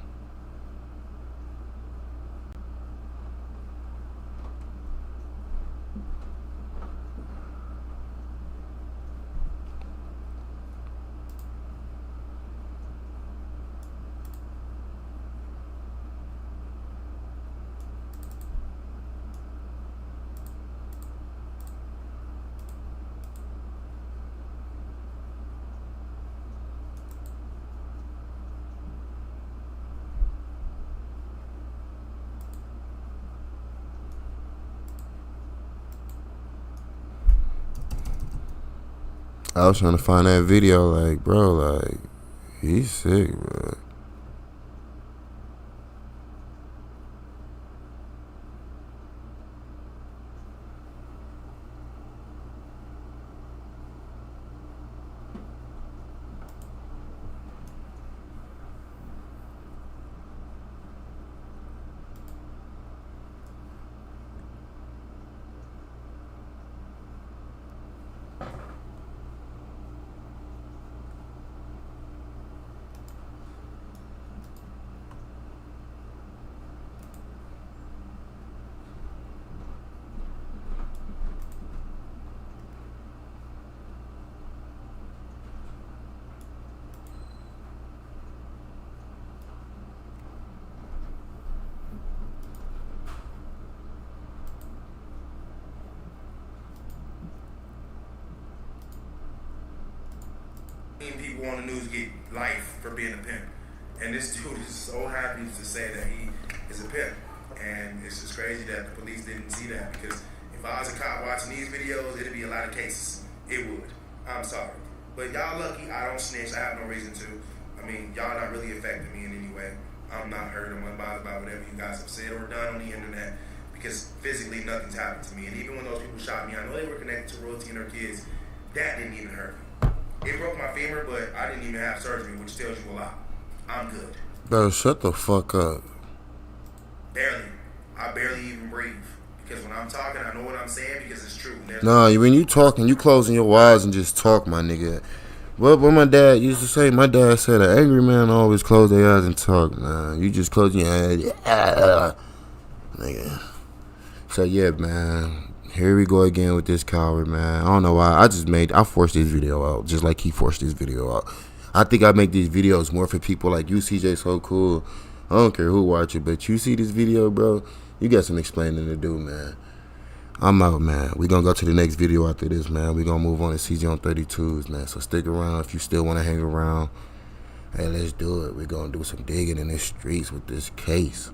I was trying to find that video, like, bro, like, he's sick, bro. People on the news get life for being a pimp, and this dude is so happy to say that he is a pimp, and it's just crazy that the police didn't see that, because if If I was a cop watching these videos, it'd be a lot of cases. It would. I'm sorry. But y'all lucky I don't snitch. I have no reason to. I mean, y'all not really affecting me in any way. I'm not hurt. I'm unbothered by whatever you guys have said or done on the internet because physically nothing's happened to me. And even when those people shot me, I know they were connected to Royalty and her kids. That didn't even hurt me. It broke my femur, but I didn't even have surgery, which tells you a lot. I'm good. Bro, shut the fuck up. Barely. I barely even breathe. Because when I'm talking, I know what I'm saying because it's true. Nah, when you talking, you closing your eyes and just talk, my nigga. What my dad used to say, my dad said an angry man always close their eyes and talk, man. You just close your eyes. Nigga. So yeah, man. Here we go again with this coward, man. I don't know why. I forced this video out just like he forced this video out. I think I make these videos more for people like you, CJ, so cool. I don't care who watch it, but you see this video, bro, you got some explaining to do, man. I'm out, man. We gonna go to the next video after this, man. We gonna move on to CJ on 32s, man. So stick around if you still want to hang around. Hey, let's do it. We gonna do some digging in the streets with this case.